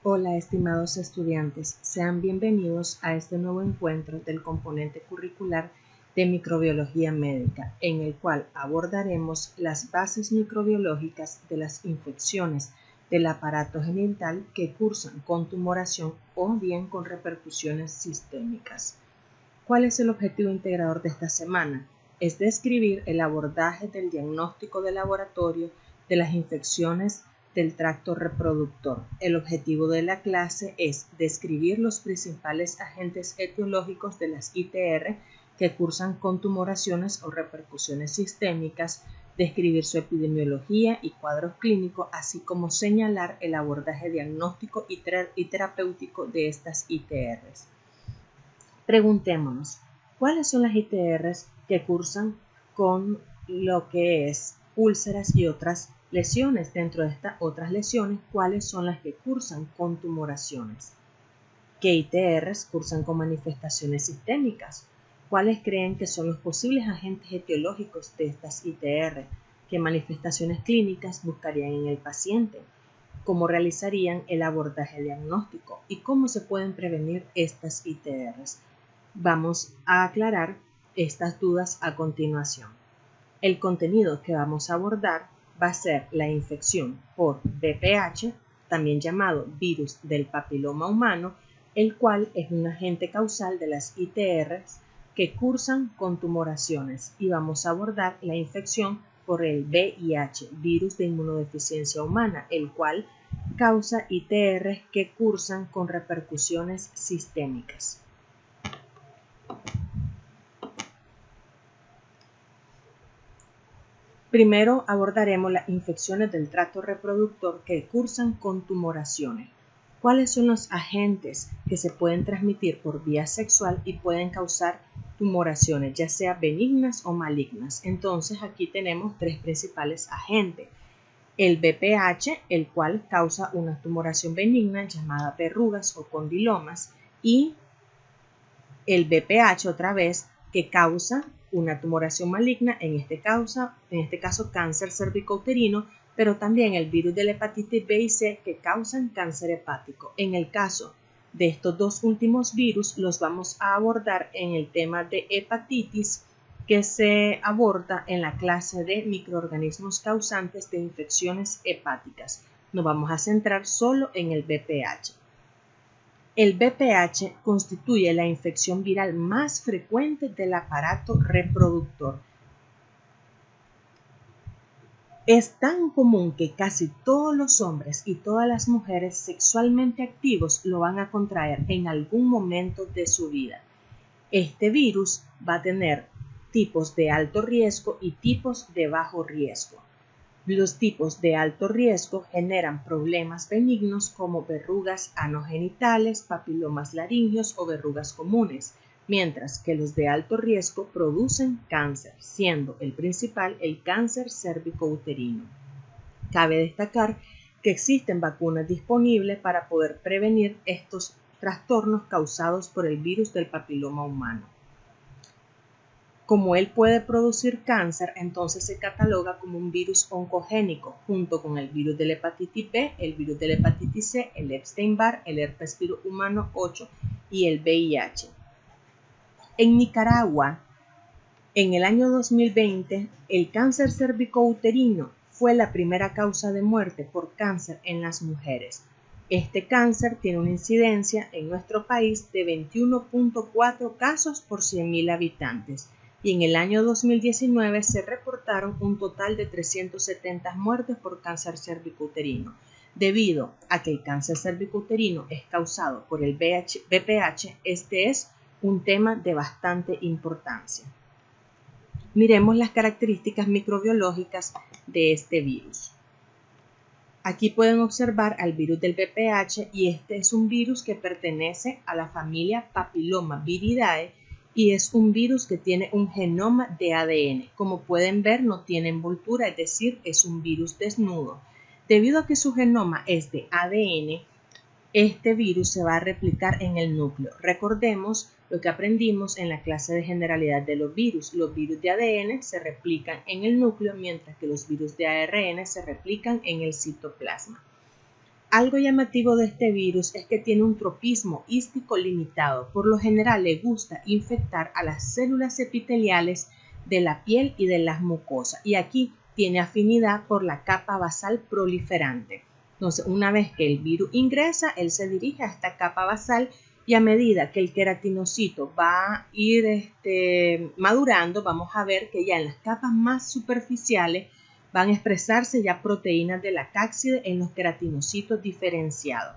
Hola, estimados estudiantes, sean bienvenidos a este nuevo encuentro del componente curricular de microbiología médica, en el cual abordaremos las bases microbiológicas de las infecciones del aparato genital que cursan con tumoración o bien con repercusiones sistémicas. ¿Cuál es el objetivo integrador de esta semana? Es describir el abordaje del diagnóstico de laboratorio de las infecciones del tracto reproductor. El objetivo de la clase es describir los principales agentes etiológicos de las ITR que cursan con tumoraciones o repercusiones sistémicas, describir su epidemiología y cuadros clínicos, así como señalar el abordaje diagnóstico y terapéutico de estas ITRs. Preguntémonos, ¿cuáles son las ITRs que cursan con lo que es úlceras y otras lesiones? Dentro de estas otras lesiones, ¿cuáles son las que cursan con tumoraciones? ¿Qué ITRs cursan con manifestaciones sistémicas? ¿Cuáles creen que son los posibles agentes etiológicos de estas ITR? ¿Qué manifestaciones clínicas buscarían en el paciente? ¿Cómo realizarían el abordaje diagnóstico? ¿Y cómo se pueden prevenir estas ITRs? Vamos a aclarar estas dudas a continuación. El contenido que vamos a abordar va a ser la infección por VPH, también llamado virus del papiloma humano, el cual es un agente causal de las ITRs que cursan con tumoraciones, y vamos a abordar la infección por el VIH, virus de inmunodeficiencia humana, el cual causa ITRs que cursan con repercusiones sistémicas. Primero abordaremos las infecciones del tracto reproductor que cursan con tumoraciones. ¿Cuáles son los agentes que se pueden transmitir por vía sexual y pueden causar tumoraciones, ya sea benignas o malignas? Entonces aquí tenemos tres principales agentes. El VPH, el cual causa una tumoración benigna llamada verrugas o condilomas, y el VPH otra vez que causa una tumoración maligna, en este caso cáncer cervicouterino, pero también el virus de la hepatitis B y C que causan cáncer hepático. En el caso de estos dos últimos virus los vamos a abordar en el tema de hepatitis que se aborda en la clase de microorganismos causantes de infecciones hepáticas. Nos vamos a centrar solo en el VPH. El VPH constituye la infección viral más frecuente del aparato reproductor. Es tan común que casi todos los hombres y todas las mujeres sexualmente activos lo van a contraer en algún momento de su vida. Este virus va a tener tipos de alto riesgo y tipos de bajo riesgo. Los tipos de alto riesgo generan problemas benignos como verrugas anogenitales, papilomas laringeos o verrugas comunes, mientras que los de alto riesgo producen cáncer, siendo el principal el cáncer cérvico-uterino. Cabe destacar que existen vacunas disponibles para poder prevenir estos trastornos causados por el virus del papiloma humano. Como él puede producir cáncer, entonces se cataloga como un virus oncogénico, junto con el virus de la hepatitis B, el virus de la hepatitis C, el Epstein-Barr, el herpes virus humano 8 y el VIH. En Nicaragua, en el año 2020, el cáncer cervicouterino fue la primera causa de muerte por cáncer en las mujeres. Este cáncer tiene una incidencia en nuestro país de 21.4 casos por 100.000 habitantes. Y en el año 2019 se reportaron un total de 370 muertes por cáncer cervicouterino, debido a que el cáncer cervicouterino es causado por el VPH. Este es un tema de bastante importancia. Miremos las características microbiológicas de este virus. Aquí pueden observar al virus del VPH, y este es un virus que pertenece a la familia Papillomaviridae y es un virus que tiene un genoma de ADN. Como pueden ver, no tiene envoltura, es decir, es un virus desnudo. Debido a que su genoma es de ADN, este virus se va a replicar en el núcleo. Recordemos lo que aprendimos en la clase de generalidad de los virus. Los virus de ADN se replican en el núcleo, mientras que los virus de ARN se replican en el citoplasma. Algo llamativo de este virus es que tiene un tropismo hístico limitado. Por lo general le gusta infectar a las células epiteliales de la piel y de las mucosas. Y aquí tiene afinidad por la capa basal proliferante. Entonces, una vez que el virus ingresa, él se dirige a esta capa basal y a medida que el queratinocito va a ir madurando, vamos a ver que ya en las capas más superficiales van a expresarse ya proteínas de la cápside en los queratinocitos diferenciados.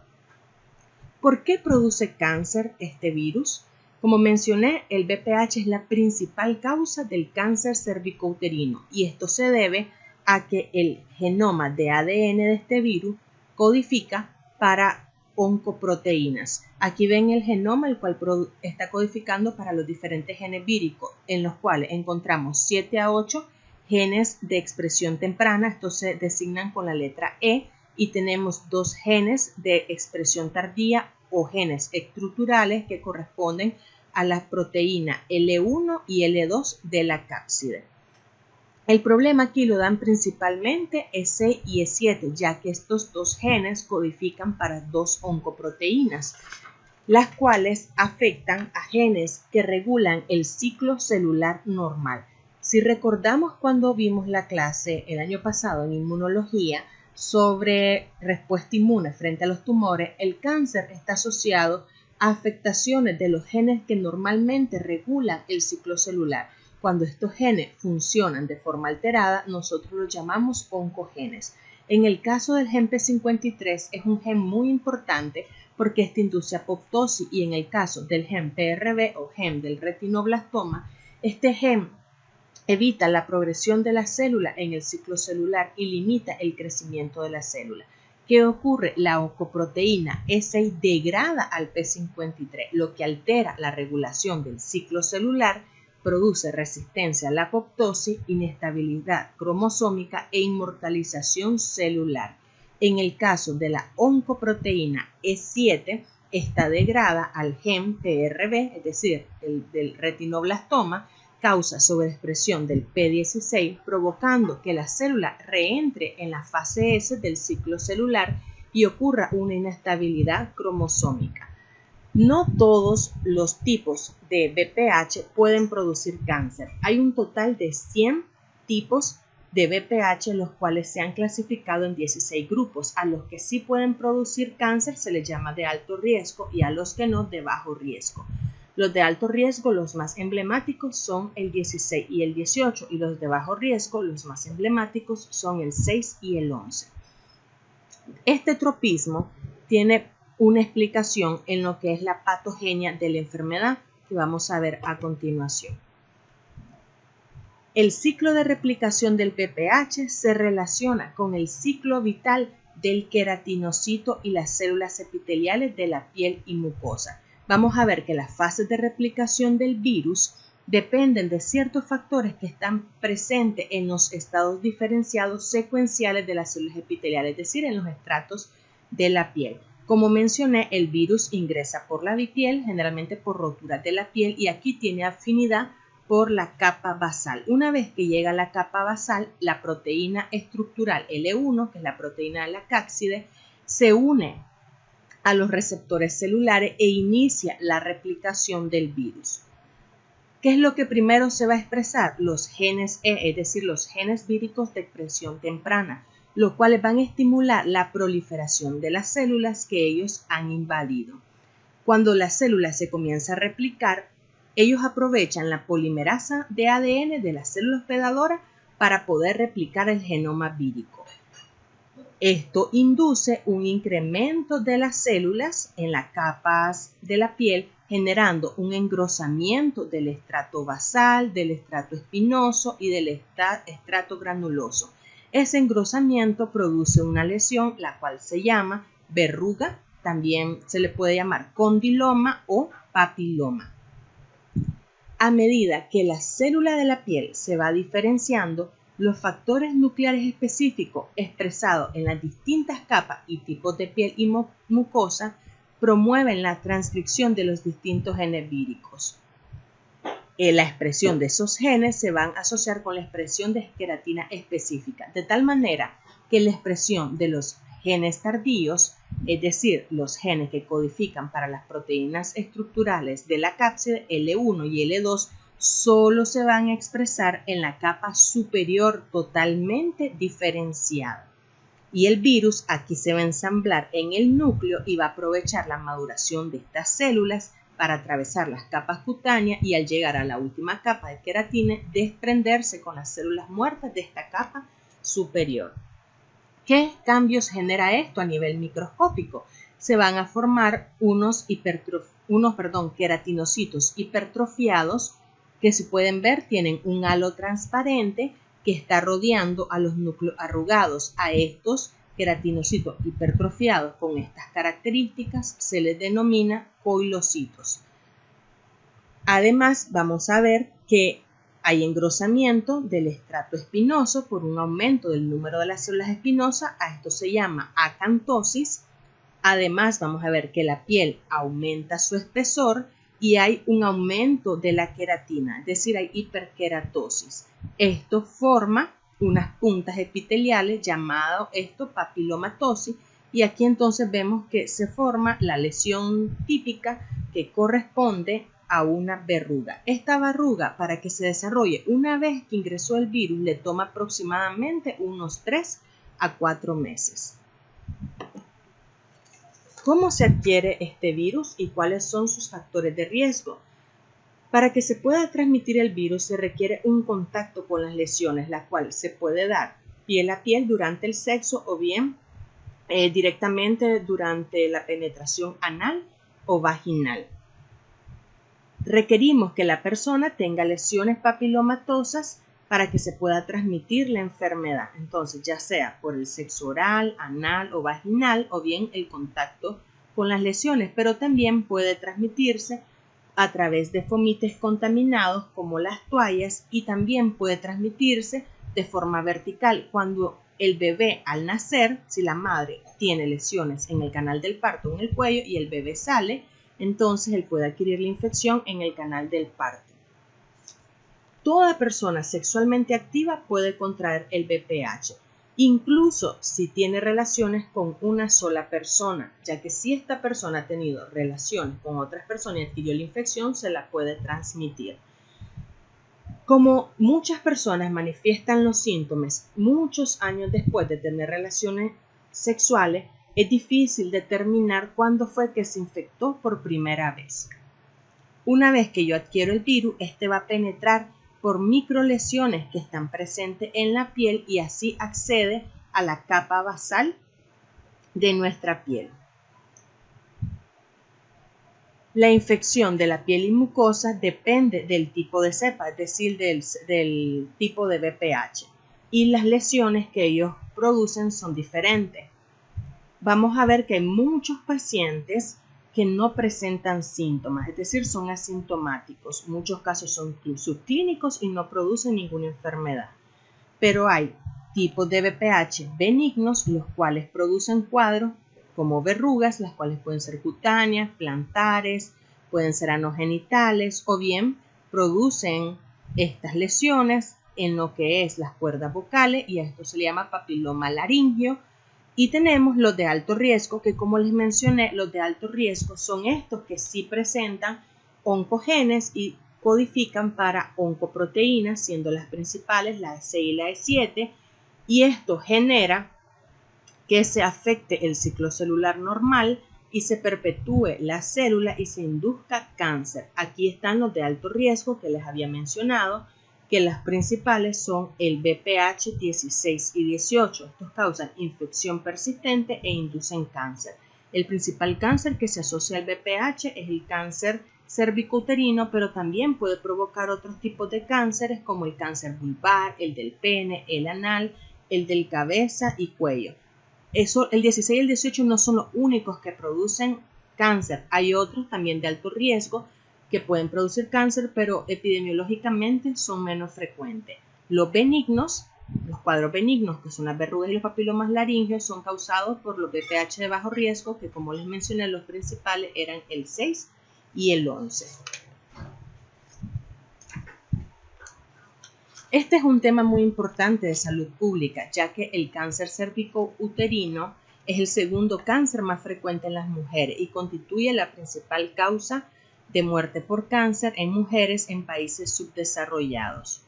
¿Por qué produce cáncer este virus? Como mencioné, el VPH es la principal causa del cáncer cervicouterino y esto se debe a que el genoma de ADN de este virus codifica para oncoproteínas. Aquí ven el genoma, el cual está codificando para los diferentes genes víricos, en los cuales encontramos 7 a 8 genes de expresión temprana, estos se designan con la letra E, y tenemos 2 genes de expresión tardía o genes estructurales que corresponden a la proteína L1 y L2 de la cápside. El problema aquí lo dan principalmente E6 y E7, ya que estos 2 genes codifican para 2 oncoproteínas, las cuales afectan a genes que regulan el ciclo celular normal. Si recordamos cuando vimos la clase el año pasado en inmunología sobre respuesta inmune frente a los tumores, el cáncer está asociado a afectaciones de los genes que normalmente regulan el ciclo celular. Cuando estos genes funcionan de forma alterada, nosotros los llamamos oncogenes. En el caso del gen P53 es un gen muy importante porque este induce apoptosis, y en el caso del gen PRB o gen del retinoblastoma, este gen evita la progresión de la célula en el ciclo celular y limita el crecimiento de la célula. ¿Qué ocurre? La oncoproteína E6 degrada al P53, lo que altera la regulación del ciclo celular, produce resistencia a la apoptosis, inestabilidad cromosómica e inmortalización celular. En el caso de la oncoproteína E7, esta degrada al gen PRB, es decir, el del retinoblastoma, causa sobreexpresión del P16, provocando que la célula reentre en la fase S del ciclo celular y ocurra una inestabilidad cromosómica. No todos los tipos de VPH pueden producir cáncer. Hay un total de 100 tipos de VPH, los cuales se han clasificado en 16 grupos. A los que sí pueden producir cáncer se les llama de alto riesgo y a los que no, de bajo riesgo. Los de alto riesgo, los más emblemáticos, son el 16 y el 18, y los de bajo riesgo, los más emblemáticos, son el 6 y el 11. Este tropismo tiene una explicación en lo que es la patogenia de la enfermedad, que vamos a ver a continuación. El ciclo de replicación del VPH se relaciona con el ciclo vital del queratinocito y las células epiteliales de la piel y mucosa. Vamos a ver que las fases de replicación del virus dependen de ciertos factores que están presentes en los estados diferenciados secuenciales de las células epiteliales, es decir, en los estratos de la piel. Como mencioné, el virus ingresa por la piel, generalmente por roturas de la piel, y aquí tiene afinidad por la capa basal. Una vez que llega a la capa basal, la proteína estructural L1, que es la proteína de la cápside, se une a los receptores celulares e inicia la replicación del virus. ¿Qué es lo que primero se va a expresar? Los genes E, es decir, los genes víricos de expresión temprana, los cuales van a estimular la proliferación de las células que ellos han invadido. Cuando la célula se comienza a replicar, ellos aprovechan la polimerasa de ADN de la célula hospedadora para poder replicar el genoma vírico. Esto induce un incremento de las células en las capas de la piel, generando un engrosamiento del estrato basal, del estrato espinoso y del estrato granuloso. Ese engrosamiento produce una lesión, la cual se llama verruga, también se le puede llamar condiloma o papiloma. A medida que la célula de la piel se va diferenciando, los factores nucleares específicos expresados en las distintas capas y tipos de piel y mucosa promueven la transcripción de los distintos genes víricos. La expresión de esos genes se van a asociar con la expresión de queratina específica, de tal manera que la expresión de los genes tardíos es decir, los genes que codifican para las proteínas estructurales de la cápside L1 y L2 solo se van a expresar en la capa superior totalmente diferenciada. Y el virus aquí se va a ensamblar en el núcleo y va a aprovechar la maduración de estas células para atravesar las capas cutáneas y al llegar a la última capa de queratina desprenderse con las células muertas de esta capa superior. ¿Qué cambios genera esto a nivel microscópico? Se van a formar unos queratinocitos hipertrofiados que, si pueden ver, tienen un halo transparente que está rodeando a los núcleos arrugados. A estos queratinocitos hipertrofiados con estas características se les denomina coilocitos. Además, vamos a ver que hay engrosamiento del estrato espinoso por un aumento del número de las células espinosas. A esto se llama acantosis. Además, vamos a ver que la piel aumenta su espesor y hay un aumento de la queratina, es decir, hay hiperkeratosis. Esto forma unas puntas epiteliales llamado papilomatosis, y aquí entonces vemos que se forma la lesión típica que corresponde a una verruga. Esta verruga, para que se desarrolle una vez que ingresó el virus, le toma aproximadamente unos 3 a 4 meses. ¿Cómo se adquiere este virus y cuáles son sus factores de riesgo? Para que se pueda transmitir el virus se requiere un contacto con las lesiones, la cual se puede dar piel a piel durante el sexo o bien directamente durante la penetración anal o vaginal. Requerimos que la persona tenga lesiones papilomatosas para que se pueda transmitir la enfermedad. Entonces, ya sea por el sexo oral, anal o vaginal, o bien el contacto con las lesiones, pero también puede transmitirse a través de fomites contaminados como las toallas, y también puede transmitirse de forma vertical cuando el bebé al nacer, si la madre tiene lesiones en el canal del parto o en el cuello y el bebé sale, entonces él puede adquirir la infección en el canal del parto. Toda persona sexualmente activa puede contraer el VPH, incluso si tiene relaciones con una sola persona, ya que si esta persona ha tenido relaciones con otras personas y adquirió la infección, se la puede transmitir. Como muchas personas manifiestan los síntomas muchos años después de tener relaciones sexuales, es difícil determinar cuándo fue que se infectó por primera vez. Una vez que yo adquiero el virus, este va a penetrar por microlesiones que están presentes en la piel y así accede a la capa basal de nuestra piel. La infección de la piel y mucosa depende del tipo de cepa, es decir, del tipo de VPH, y las lesiones que ellos producen son diferentes. Vamos a ver que hay muchos pacientes que no presentan síntomas, es decir, son asintomáticos. Muchos casos son subclínicos y no producen ninguna enfermedad. Pero hay tipos de VPH benignos, los cuales producen cuadros como verrugas, las cuales pueden ser cutáneas, plantares, pueden ser anogenitales, o bien producen estas lesiones en lo que es las cuerdas vocales, y a esto se le llama papiloma laringio. Y tenemos los de alto riesgo, que como les mencioné, los de alto riesgo son estos que sí presentan oncogenes y codifican para oncoproteínas, siendo las principales la E6 y la E7, y esto genera que se afecte el ciclo celular normal y se perpetúe la célula y se induzca cáncer. Aquí están los de alto riesgo que les había mencionado, que las principales son el VPH 16 y 18. Estos causan infección persistente e inducen cáncer. El principal cáncer que se asocia al VPH es el cáncer cervicouterino, pero también puede provocar otros tipos de cánceres como el cáncer vulvar, el del pene, el anal, el del cabeza y cuello. El 16 y el 18 no son los únicos que producen cáncer. Hay otros también de alto riesgo que pueden producir cáncer, pero epidemiológicamente son menos frecuentes. Los benignos, los cuadros benignos, que son las verrugas y los papilomas laringeos, son causados por los VPH de bajo riesgo, que como les mencioné, los principales eran el 6 y el 11. Este es un tema muy importante de salud pública, ya que el cáncer cervicouterino Es el segundo cáncer más frecuente en las mujeres y constituye la principal causa de muerte por cáncer en mujeres en países subdesarrollados.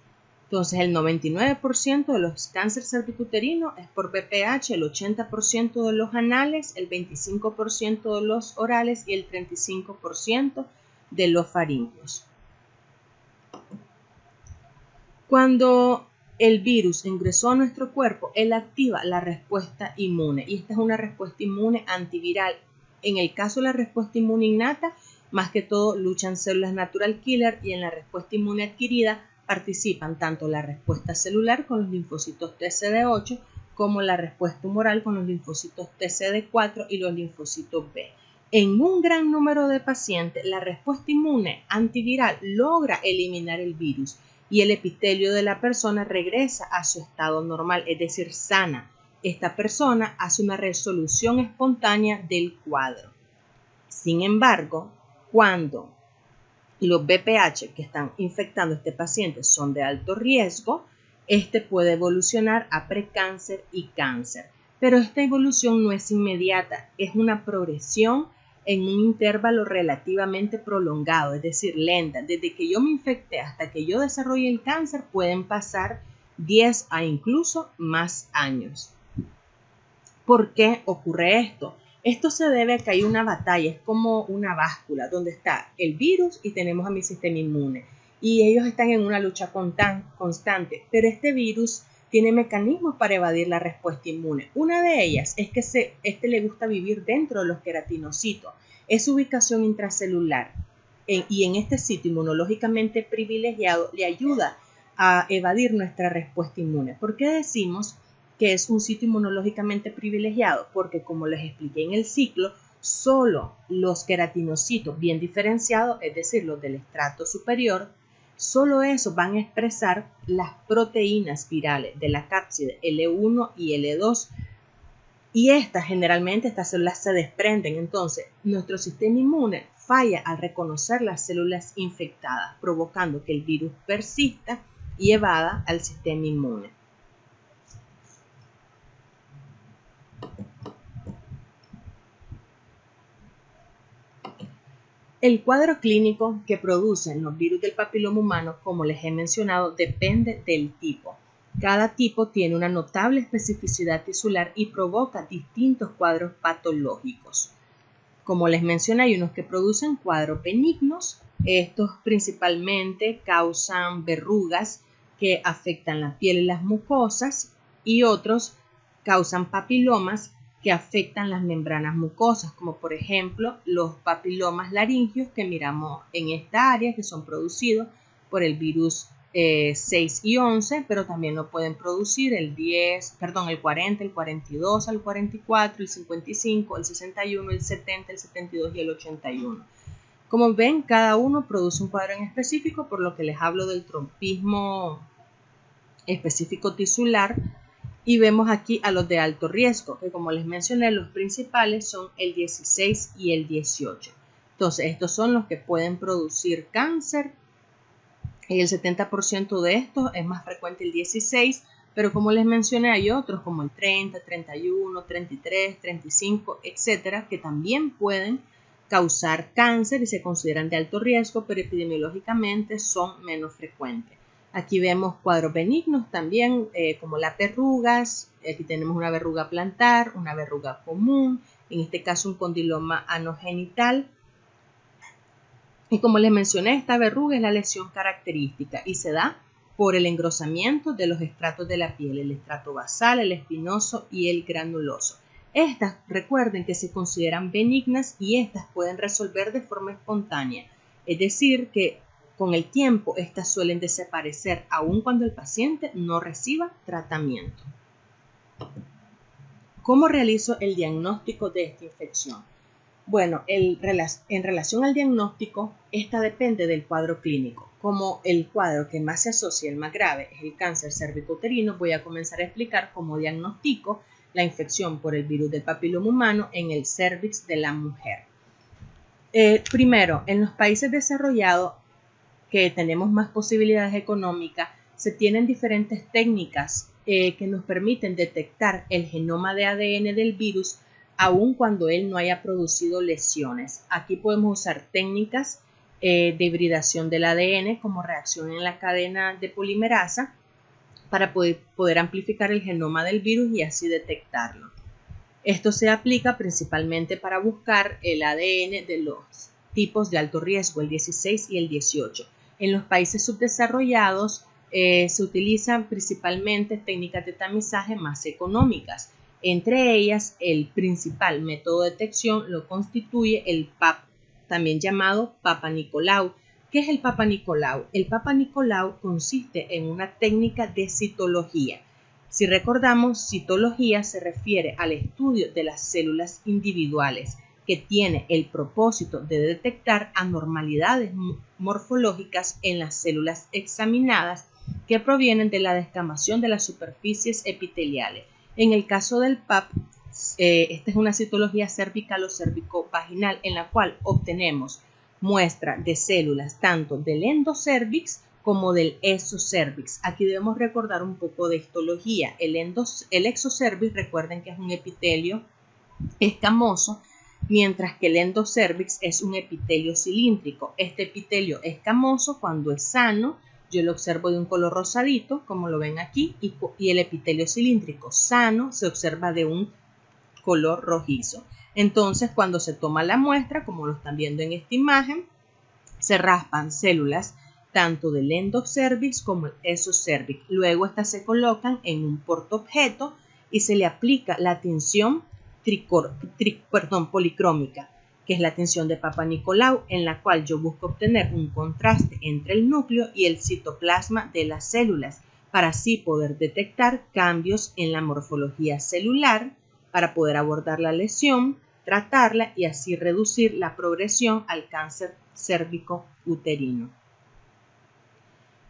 Entonces, el 99% de los cánceres cervicuterinos es por BPH, el 80% de los anales, el 25% de los orales y el 35% de los faríngeos. Cuando el virus ingresó a nuestro cuerpo, él activa la respuesta inmune y esta es una respuesta inmune antiviral. En el caso de la respuesta inmune innata, más que todo luchan células natural killer y en la respuesta inmune adquirida participan tanto la respuesta celular con los linfocitos TCD8 como la respuesta humoral con los linfocitos TCD4 y los linfocitos B. En un gran número de pacientes, la respuesta inmune antiviral logra eliminar el virus y el epitelio de la persona regresa a su estado normal, es decir, sana. Esta persona hace una resolución espontánea del cuadro. Sin embargo, cuando los BPH que están infectando a este paciente son de alto riesgo, este puede evolucionar a precáncer y cáncer. Pero esta evolución no es inmediata, es una progresión en un intervalo relativamente prolongado, es decir, lenta. Desde que yo me infecté hasta que yo desarrolle el cáncer pueden pasar 10 a incluso más años. ¿Por qué ocurre esto? Esto se debe a que hay una batalla, es como una báscula donde está el virus y tenemos a mi sistema inmune. Y ellos están en una lucha constante, pero este virus tiene mecanismos para evadir la respuesta inmune. Una de ellas es que este le gusta vivir dentro de los queratinocitos. Es su ubicación intracelular y en este sitio inmunológicamente privilegiado le ayuda a evadir nuestra respuesta inmune. ¿Por qué decimos que es un sitio inmunológicamente privilegiado? Porque como les expliqué en el ciclo, solo los queratinocitos bien diferenciados, es decir, los del estrato superior, solo esos van a expresar las proteínas virales de la cápside L1 y L2 y generalmente estas células se desprenden. Entonces, nuestro sistema inmune falla al reconocer las células infectadas, provocando que el virus persista y evada al sistema inmune. El cuadro clínico que producen los virus del papiloma humano, como les he mencionado, depende del tipo. Cada tipo tiene una notable especificidad tisular y provoca distintos cuadros patológicos. Como les mencioné, hay unos que producen cuadros benignos. Estos principalmente causan verrugas que afectan la piel y las mucosas y otros causan papilomas que afectan las membranas mucosas, como por ejemplo los papilomas laringeos que miramos en esta área, que son producidos por el virus 6 y 11, pero también lo pueden producir el 40, el 42, el 44, el 55, el 61, el 70, el 72 y el 81. Como ven, cada uno produce un cuadro en específico, por lo que les hablo del trompismo específico tisular. Y vemos aquí a los de alto riesgo, que como les mencioné, los principales son el 16 y el 18. Entonces, estos son los que pueden producir cáncer. Y el 70% de estos es más frecuente el 16, pero como les mencioné, hay otros como el 30, 31, 33, 35, etcétera, que también pueden causar cáncer y se consideran de alto riesgo, pero epidemiológicamente son menos frecuentes. Aquí vemos cuadros benignos también, como las verrugas. Aquí tenemos una verruga plantar, una verruga común, en este caso un condiloma anogenital. Y como les mencioné, esta verruga es la lesión característica y se da por el engrosamiento de los estratos de la piel, el estrato basal, el espinoso y el granuloso. Estas, recuerden que se consideran benignas y estas pueden resolver de forma espontánea, es decir, que con el tiempo estas suelen desaparecer aun cuando el paciente no reciba tratamiento. ¿Cómo realizo el diagnóstico de esta infección? Bueno, en relación al diagnóstico, esta depende del cuadro clínico. Como el cuadro que más se asocia, el más grave, es el cáncer cervicuterino, voy a comenzar a explicar cómo diagnostico la infección por el virus del papiloma humano en el cervix de la mujer. Primero, en los países desarrollados, que tenemos más posibilidades económicas, se tienen diferentes técnicas que nos permiten detectar el genoma de ADN del virus aun cuando él no haya producido lesiones. Aquí podemos usar técnicas de hibridación del ADN como reacción en la cadena de polimerasa para poder amplificar el genoma del virus y así detectarlo. Esto se aplica principalmente para buscar el ADN de los tipos de alto riesgo, el 16 y el 18. En los países subdesarrollados se utilizan principalmente técnicas de tamizaje más económicas. Entre ellas, el principal método de detección lo constituye el PAP, también llamado Papa Nicolau. ¿Qué es el Papa Nicolau? El Papa Nicolau consiste en una técnica de citología. Si recordamos, citología se refiere al estudio de las células individuales, que tiene el propósito de detectar anormalidades morfológicas en las células examinadas que provienen de la descamación de las superficies epiteliales. En el caso del PAP, esta es una citología cervical o cervicovaginal en la cual obtenemos muestra de células tanto del endocervix como del exocervix. Aquí debemos recordar un poco de histología. El exocervix, recuerden que es un epitelio escamoso, mientras que el endocervix es un epitelio cilíndrico. Este epitelio escamoso, cuando es sano, yo lo observo de un color rosadito, como lo ven aquí, y el epitelio cilíndrico sano se observa de un color rojizo. Entonces, cuando se toma la muestra, como lo están viendo en esta imagen, se raspan células tanto del endocervix como el exocervix. Luego estas se colocan en un portaobjeto y se le aplica la tinción policrómica, que es la tinción de Papa Nicolau, en la cual yo busco obtener un contraste entre el núcleo y el citoplasma de las células, para así poder detectar cambios en la morfología celular, para poder abordar la lesión, tratarla y así reducir la progresión al cáncer cérvico-uterino.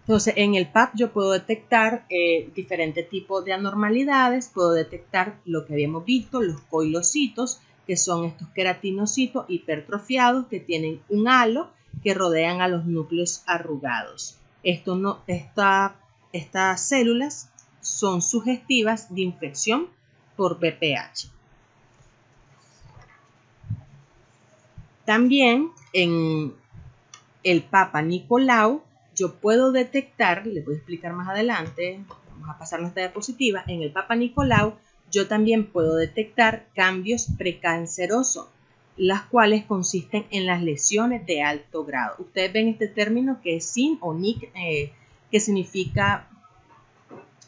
Entonces, en el PAP yo puedo detectar diferentes tipos de anormalidades, puedo detectar lo que habíamos visto, los coilocitos, que son estos queratinocitos hipertrofiados que tienen un halo que rodean a los núcleos arrugados. Estas células son sugestivas de infección por VPH. También en el Papa Nicolau yo puedo detectar, les voy a explicar más adelante, vamos a pasar nuestra diapositiva, en el Papa Nicolau yo también puedo detectar cambios precancerosos, las cuales consisten en las lesiones de alto grado. Ustedes ven este término que es SIN o NIC, que significa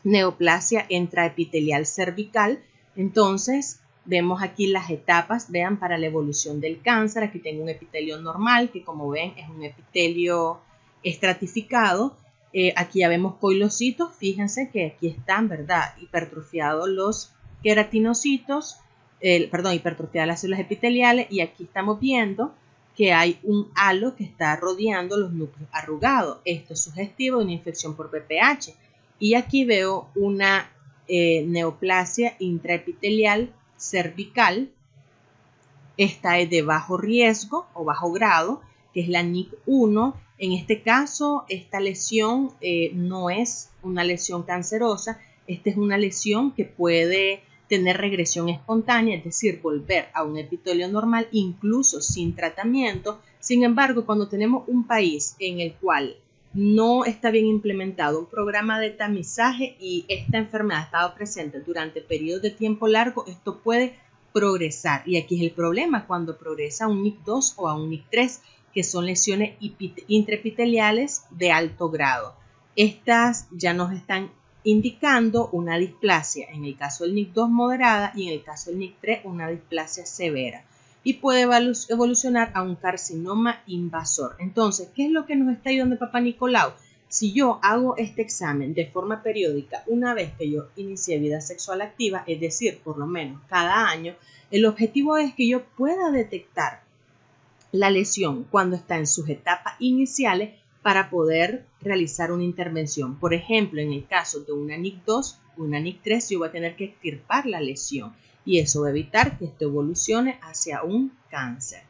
neoplasia intraepitelial cervical. Entonces, vemos aquí las etapas, vean, para la evolución del cáncer. Aquí tengo un epitelio normal, que como ven es un epitelio estratificado. Aquí ya vemos coilocitos, fíjense que aquí están, ¿verdad?, hipertrofiados los queratinocitos, hipertrofiadas las células epiteliales, y aquí estamos viendo que hay un halo que está rodeando los núcleos arrugados. Esto es sugestivo de una infección por VPH. Y aquí veo una neoplasia intraepitelial cervical. Esta es de bajo riesgo o bajo grado, que es la NIC1. En este caso, esta lesión no es una lesión cancerosa. Esta es una lesión que puede tener regresión espontánea, es decir, volver a un epitelio normal incluso sin tratamiento. Sin embargo, cuando tenemos un país en el cual no está bien implementado un programa de tamizaje y esta enfermedad ha estado presente durante periodos de tiempo largo, esto puede progresar. Y aquí es el problema, cuando progresa a un NIC2 o a un NIC3, que son lesiones intraepiteliales de alto grado. Estas ya nos están indicando una displasia, en el caso del NIC2 moderada y en el caso del NIC3 una displasia severa, y puede evolucionar a un carcinoma invasor. Entonces, ¿qué es lo que nos está ayudando el Papa Nicolau? Si yo hago este examen de forma periódica una vez que yo inicié vida sexual activa, es decir, por lo menos cada año, el objetivo es que yo pueda detectar la lesión cuando está en sus etapas iniciales para poder realizar una intervención. Por ejemplo, en el caso de una NIC2 o una NIC3, yo voy a tener que extirpar la lesión y eso va a evitar que esto evolucione hacia un cáncer.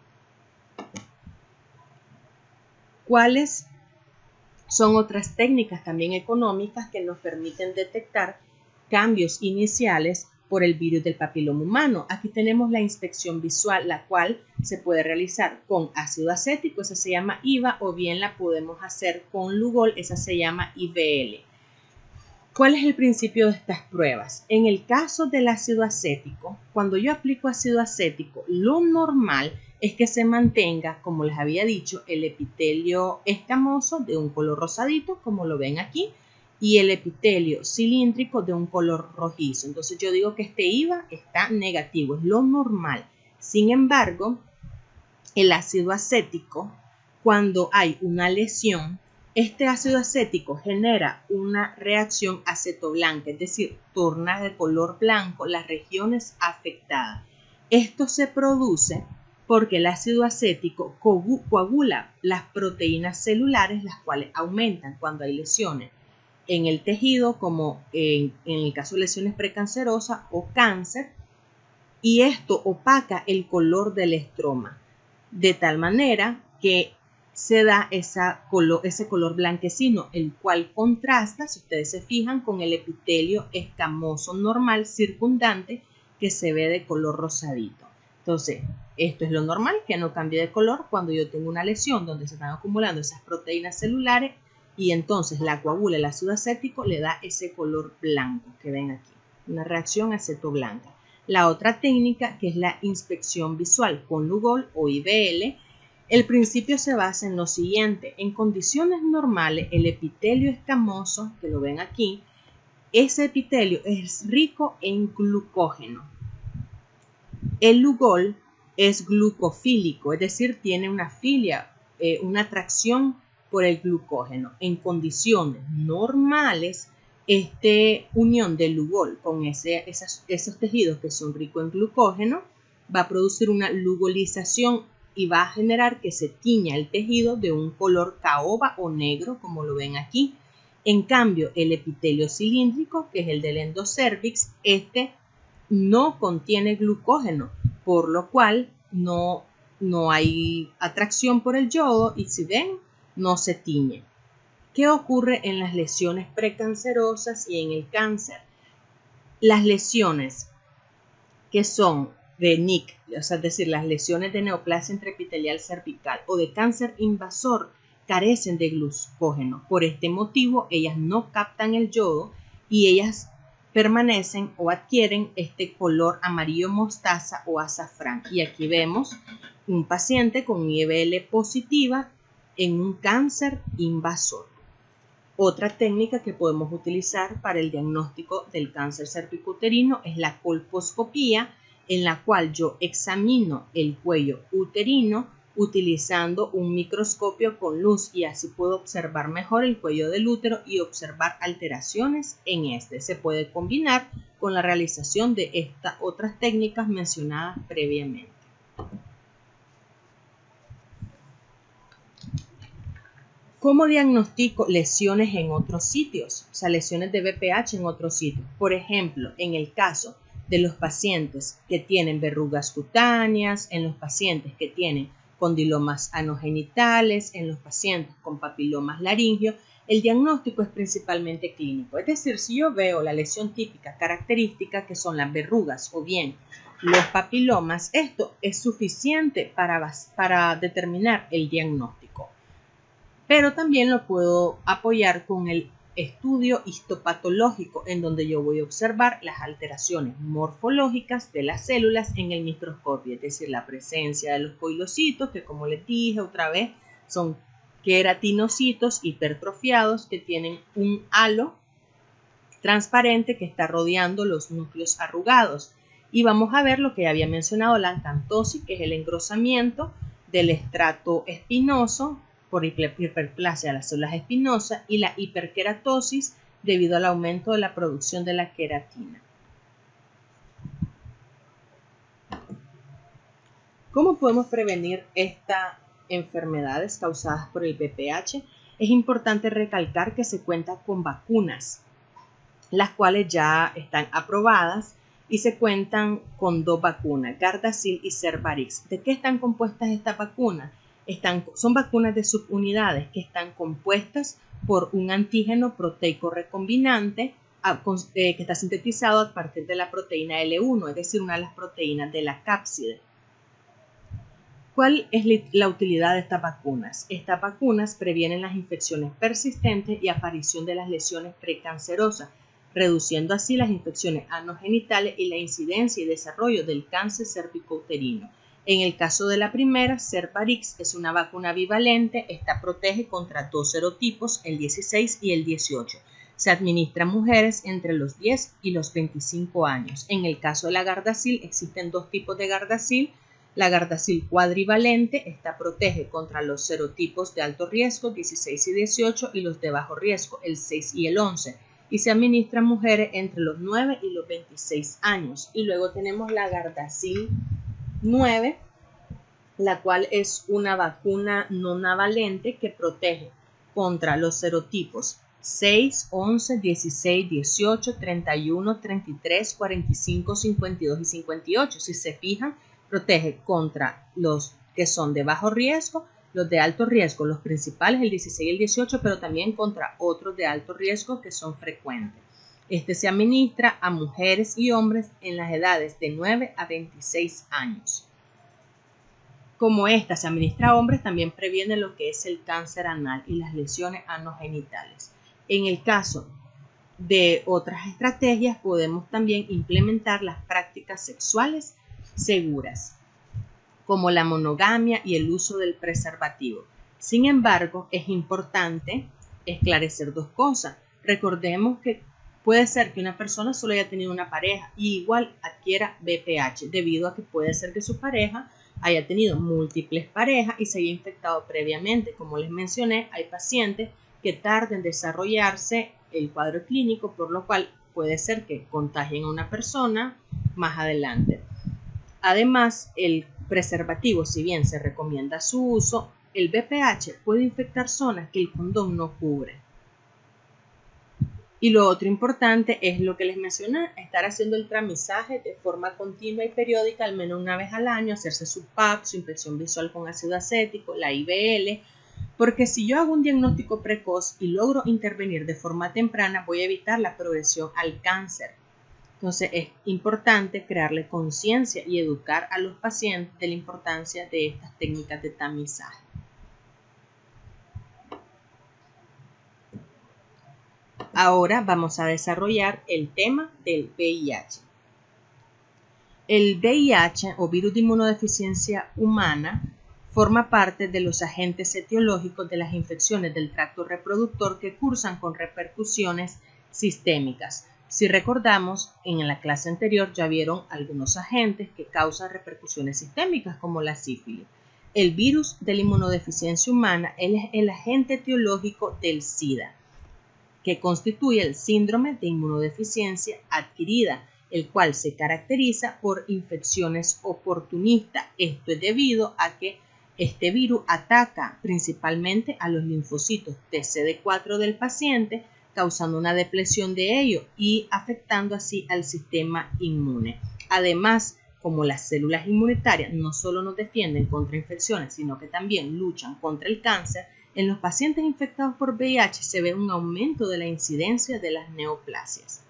¿Cuáles son otras técnicas también económicas que nos permiten detectar cambios iniciales por el virus del papiloma humano. Aquí tenemos la inspección visual, la cual se puede realizar con ácido acético, esa se llama IVA, o bien la podemos hacer con Lugol, esa se llama IVL. ¿Cuál es el principio de estas pruebas? En el caso del ácido acético, cuando yo aplico ácido acético, lo normal es que se mantenga, como les había dicho, el epitelio escamoso de un color rosadito, como lo ven aquí, y el epitelio cilíndrico de un color rojizo. Entonces yo digo que este IVA está negativo, es lo normal. Sin embargo, el ácido acético, cuando hay una lesión, este ácido acético genera una reacción acetoblanca, es decir, torna de color blanco las regiones afectadas. Esto se produce porque el ácido acético coagula las proteínas celulares, las cuales aumentan cuando hay lesiones en el tejido, como en el caso de lesiones precancerosas o cáncer, y esto opaca el color del estroma, de tal manera que se da ese color blanquecino, el cual contrasta, si ustedes se fijan, con el epitelio escamoso normal circundante que se ve de color rosadito. Entonces, esto es lo normal, que no cambie de color cuando yo tengo una lesión donde se están acumulando esas proteínas celulares y entonces la coagula, el ácido acético, le da ese color blanco que ven aquí, una reacción acetoblanca. La otra técnica, que es la inspección visual con Lugol o IVL, el principio se basa en lo siguiente: en condiciones normales, el epitelio escamoso, que lo ven aquí, ese epitelio es rico en glucógeno. El Lugol es glucofílico, es decir, tiene una filia, una atracción por el glucógeno. En condiciones normales, esta unión del Lugol con esos tejidos que son ricos en glucógeno va a producir una lugolización y va a generar que se tiña el tejido de un color caoba o negro, como lo ven aquí. En cambio, el epitelio cilíndrico, que es el del endocervix, no contiene glucógeno, por lo cual no hay atracción por el yodo y, si ven, no se tiñe. ¿Qué ocurre en las lesiones precancerosas y en el cáncer? Las lesiones que son de NIC, o sea, es decir, las lesiones de neoplasia intraepitelial cervical o de cáncer invasor, carecen de glucógeno. Por este motivo, ellas no captan el yodo y ellas permanecen o adquieren este color amarillo mostaza o azafrán. Y aquí vemos un paciente con IVL positiva en un cáncer invasor. Otra técnica que podemos utilizar para el diagnóstico del cáncer cervicuterino es la colposcopía, en la cual yo examino el cuello uterino utilizando un microscopio con luz y así puedo observar mejor el cuello del útero y observar alteraciones en este. Se puede combinar con la realización de estas otras técnicas mencionadas previamente. ¿Cómo diagnostico lesiones en otros sitios? O sea, lesiones de BPH en otros sitios. Por ejemplo, en el caso de los pacientes que tienen verrugas cutáneas, en los pacientes que tienen condilomas anogenitales, en los pacientes con papilomas laringeos, el diagnóstico es principalmente clínico. Es decir, si yo veo la lesión típica característica, que son las verrugas o bien los papilomas, esto es suficiente para determinar el diagnóstico. Pero también lo puedo apoyar con el estudio histopatológico, en donde yo voy a observar las alteraciones morfológicas de las células en el microscopio, es decir, la presencia de los coilocitos, que como les dije otra vez, son queratinocitos hipertrofiados que tienen un halo transparente que está rodeando los núcleos arrugados. Y vamos a ver lo que ya había mencionado, la acantosis, que es el engrosamiento del estrato espinoso por hiperplasia de las células espinosas, y la hiperkeratosis debido al aumento de la producción de la queratina. ¿Cómo podemos prevenir estas enfermedades causadas por el BPH? Es importante recalcar que se cuenta con vacunas, las cuales ya están aprobadas, y se cuentan con 2 vacunas, Gardasil y Cervarix. ¿De qué están compuestas estas vacunas? Son vacunas de subunidades que están compuestas por un antígeno proteico recombinante que está sintetizado a partir de la proteína L1, es decir, una de las proteínas de la cápside. ¿Cuál es la utilidad de estas vacunas? Estas vacunas previenen las infecciones persistentes y aparición de las lesiones precancerosas, reduciendo así las infecciones anogenitales y la incidencia y desarrollo del cáncer cervicouterino. En el caso de la primera, Cervarix es una vacuna bivalente. Esta protege contra dos serotipos, el 16 y el 18. Se administra a mujeres entre los 10 y los 25 años. En el caso de la Gardasil, existen dos tipos de Gardasil. La Gardasil cuadrivalente, esta protege contra los serotipos de alto riesgo, 16 y 18, y los de bajo riesgo, el 6 y el 11, y se administra a mujeres entre los 9 y los 26 años. Y luego tenemos la Gardasil 9, la cual es una vacuna no navalente que protege contra los serotipos 6, 11, 16, 18, 31, 33, 45, 52 y 58. Si se fijan, protege contra los que son de bajo riesgo, los de alto riesgo, los principales, el 16 y el 18, pero también contra otros de alto riesgo que son frecuentes. Este se administra a mujeres y hombres en las edades de 9 a 26 años. Como esta se administra a hombres, también previene lo que es el cáncer anal y las lesiones anogenitales. En el caso de otras estrategias, podemos también implementar las prácticas sexuales seguras, como la monogamia y el uso del preservativo. Sin embargo, es importante esclarecer dos cosas. Recordemos que puede ser que una persona solo haya tenido una pareja y igual adquiera VPH, debido a que puede ser que su pareja haya tenido múltiples parejas y se haya infectado previamente. Como les mencioné, hay pacientes que tardan en desarrollarse el cuadro clínico, por lo cual puede ser que contagien a una persona más adelante. Además, el preservativo, si bien se recomienda su uso, el VPH puede infectar zonas que el condón no cubre. Y lo otro importante es lo que les mencioné, estar haciendo el tramizaje de forma continua y periódica, al menos una vez al año, hacerse su PAP, su inspección visual con ácido acético, la IBL, porque si yo hago un diagnóstico precoz y logro intervenir de forma temprana, voy a evitar la progresión al cáncer. Entonces es importante crearle conciencia y educar a los pacientes de la importancia de estas técnicas de tamizaje. Ahora vamos a desarrollar el tema del VIH. El VIH o virus de inmunodeficiencia humana forma parte de los agentes etiológicos de las infecciones del tracto reproductor que cursan con repercusiones sistémicas. Si recordamos, en la clase anterior ya vieron algunos agentes que causan repercusiones sistémicas como la sífilis. El virus de la inmunodeficiencia humana es el agente etiológico del SIDA, que constituye el síndrome de inmunodeficiencia adquirida, el cual se caracteriza por infecciones oportunistas. Esto es debido a que este virus ataca principalmente a los linfocitos TCD4 del paciente, causando una depresión de ellos y afectando así al sistema inmune. Además, como las células inmunitarias no solo nos defienden contra infecciones, sino que también luchan contra el cáncer, en los pacientes infectados por VIH se ve un aumento de la incidencia de las neoplasias.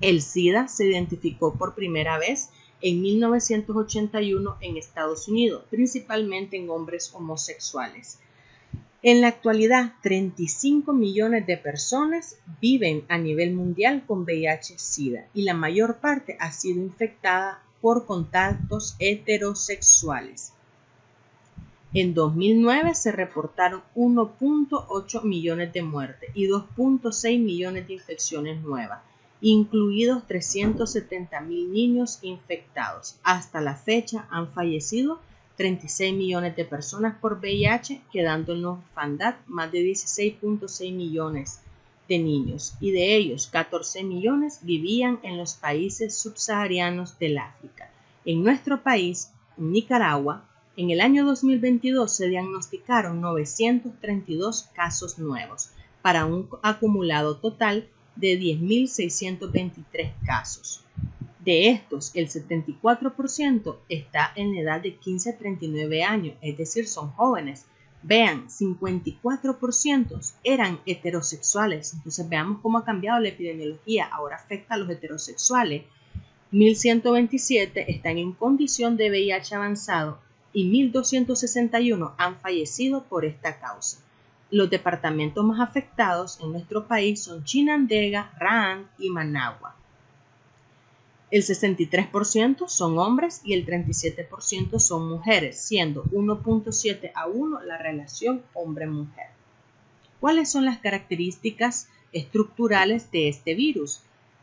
El SIDA se identificó por primera vez en 1981 en Estados Unidos, principalmente en hombres homosexuales. En la actualidad, 35 millones de personas viven a nivel mundial con VIH-Sida y la mayor parte ha sido infectada por contactos heterosexuales. En 2009 se reportaron 1.8 millones de muertes y 2.6 millones de infecciones nuevas, incluidos 370.000 niños infectados. Hasta la fecha han fallecido 36 millones de personas por VIH, quedando en la orfandad más de 16.6 millones de niños, y de ellos 14 millones vivían en los países subsaharianos del África. En nuestro país, en Nicaragua, en el año 2022 se diagnosticaron 932 casos nuevos, para un acumulado total de 10.623 casos. De estos, el 74% está en la edad de 15 a 39 años, es decir, son jóvenes, Vean, 54% eran heterosexuales. Entonces veamos cómo ha cambiado la epidemiología. Ahora afecta a los heterosexuales. 1127 están en condición de VIH avanzado y 1261 han fallecido por esta causa. Los departamentos más afectados en nuestro país son Chinandega, Raán y Managua. El 63% son hombres y el 37% son mujeres, siendo 1.7 a 1 la relación hombre-mujer. ¿Cuáles son las características estructurales de este virus?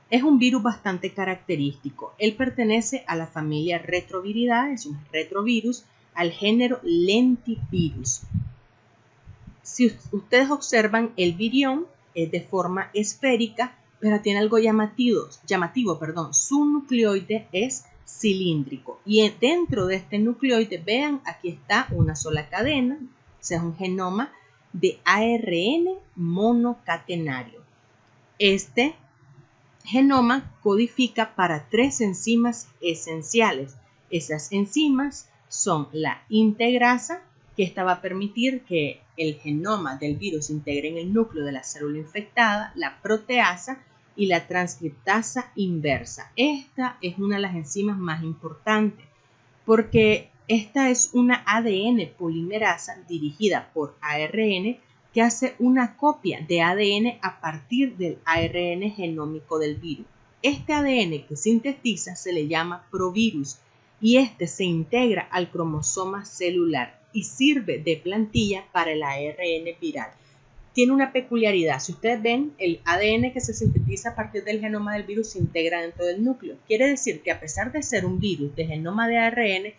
Es un virus bastante característico. Él pertenece a la familia Retroviridae, es un retrovirus, al género Lentivirus. Si ustedes observan, el virión es de forma esférica, pero tiene algo llamativo, su nucleoide es cilíndrico y dentro de este nucleoide, vean, aquí está una sola cadena, o sea, es un genoma de ARN monocatenario. Este genoma codifica para 3 enzimas esenciales. Esas enzimas son la integrasa, que esta va a permitir que el genoma del virus se integre en el núcleo de la célula infectada, la proteasa y la transcriptasa inversa. Esta es una de las enzimas más importantes porque esta es una ADN polimerasa dirigida por ARN que hace una copia de ADN a partir del ARN genómico del virus. Este ADN que sintetiza se le llama provirus y este se integra al cromosoma celular y sirve de plantilla para el ARN viral. Tiene una peculiaridad. Si ustedes ven, el ADN que se sintetiza a partir del genoma del virus se integra dentro del núcleo. Quiere decir que a pesar de ser un virus de genoma de ARN,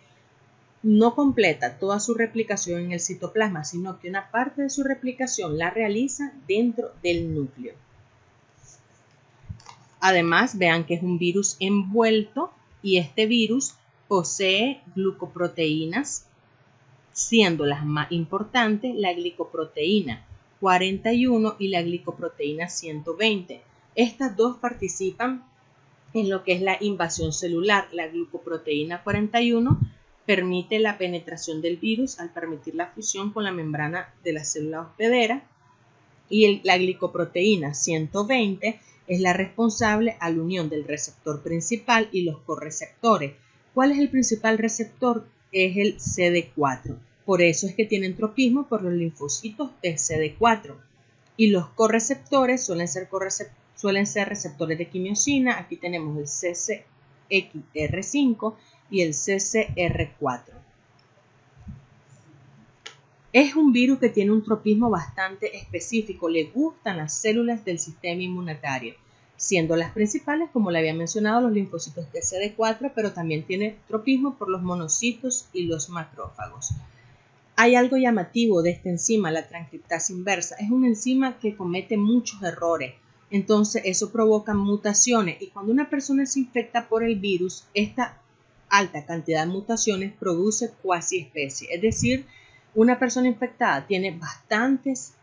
no completa toda su replicación en el citoplasma, sino que una parte de su replicación la realiza dentro del núcleo. Además, vean que es un virus envuelto y este virus posee glucoproteínas, siendo las más importantes la glicoproteína 41 y la glicoproteína 120. Estas dos participan en lo que es la invasión celular. La glucoproteína 41 permite la penetración del virus al permitir la fusión con la membrana de la célula hospedera y la glicoproteína 120 es la responsable a la unión del receptor principal y los correceptores. ¿Cuál es el principal receptor? Es el CD4. Por eso es que tienen tropismo por los linfocitos de CD4. Y los correceptores suelen ser receptores de quimiosina. Aquí tenemos el CCXR5 y el CCR4. Es un virus que tiene un tropismo bastante específico. Le gustan las células del sistema inmunitario, siendo las principales, como le había mencionado, los linfocitos de CD4, pero también tiene tropismo por los monocitos y los macrófagos. Hay algo llamativo de esta enzima, la transcriptasa inversa. Es una enzima que comete muchos errores, entonces eso provoca mutaciones y cuando una persona se infecta por el virus, esta alta cantidad de mutaciones produce cuasi especie, es decir, una persona infectada tiene bastantes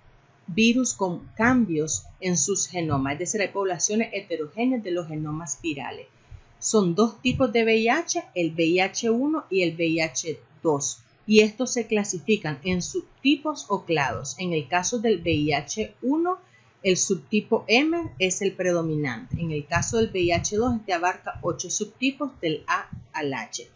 virus con cambios en sus genomas, es decir, hay poblaciones heterogéneas de los genomas virales. Son dos tipos de VIH, el VIH1 y el VIH2. Y estos se clasifican en subtipos o clados. En el caso del VIH1, el subtipo M es el predominante. En el caso del VIH2, este abarca 8 subtipos del A al H.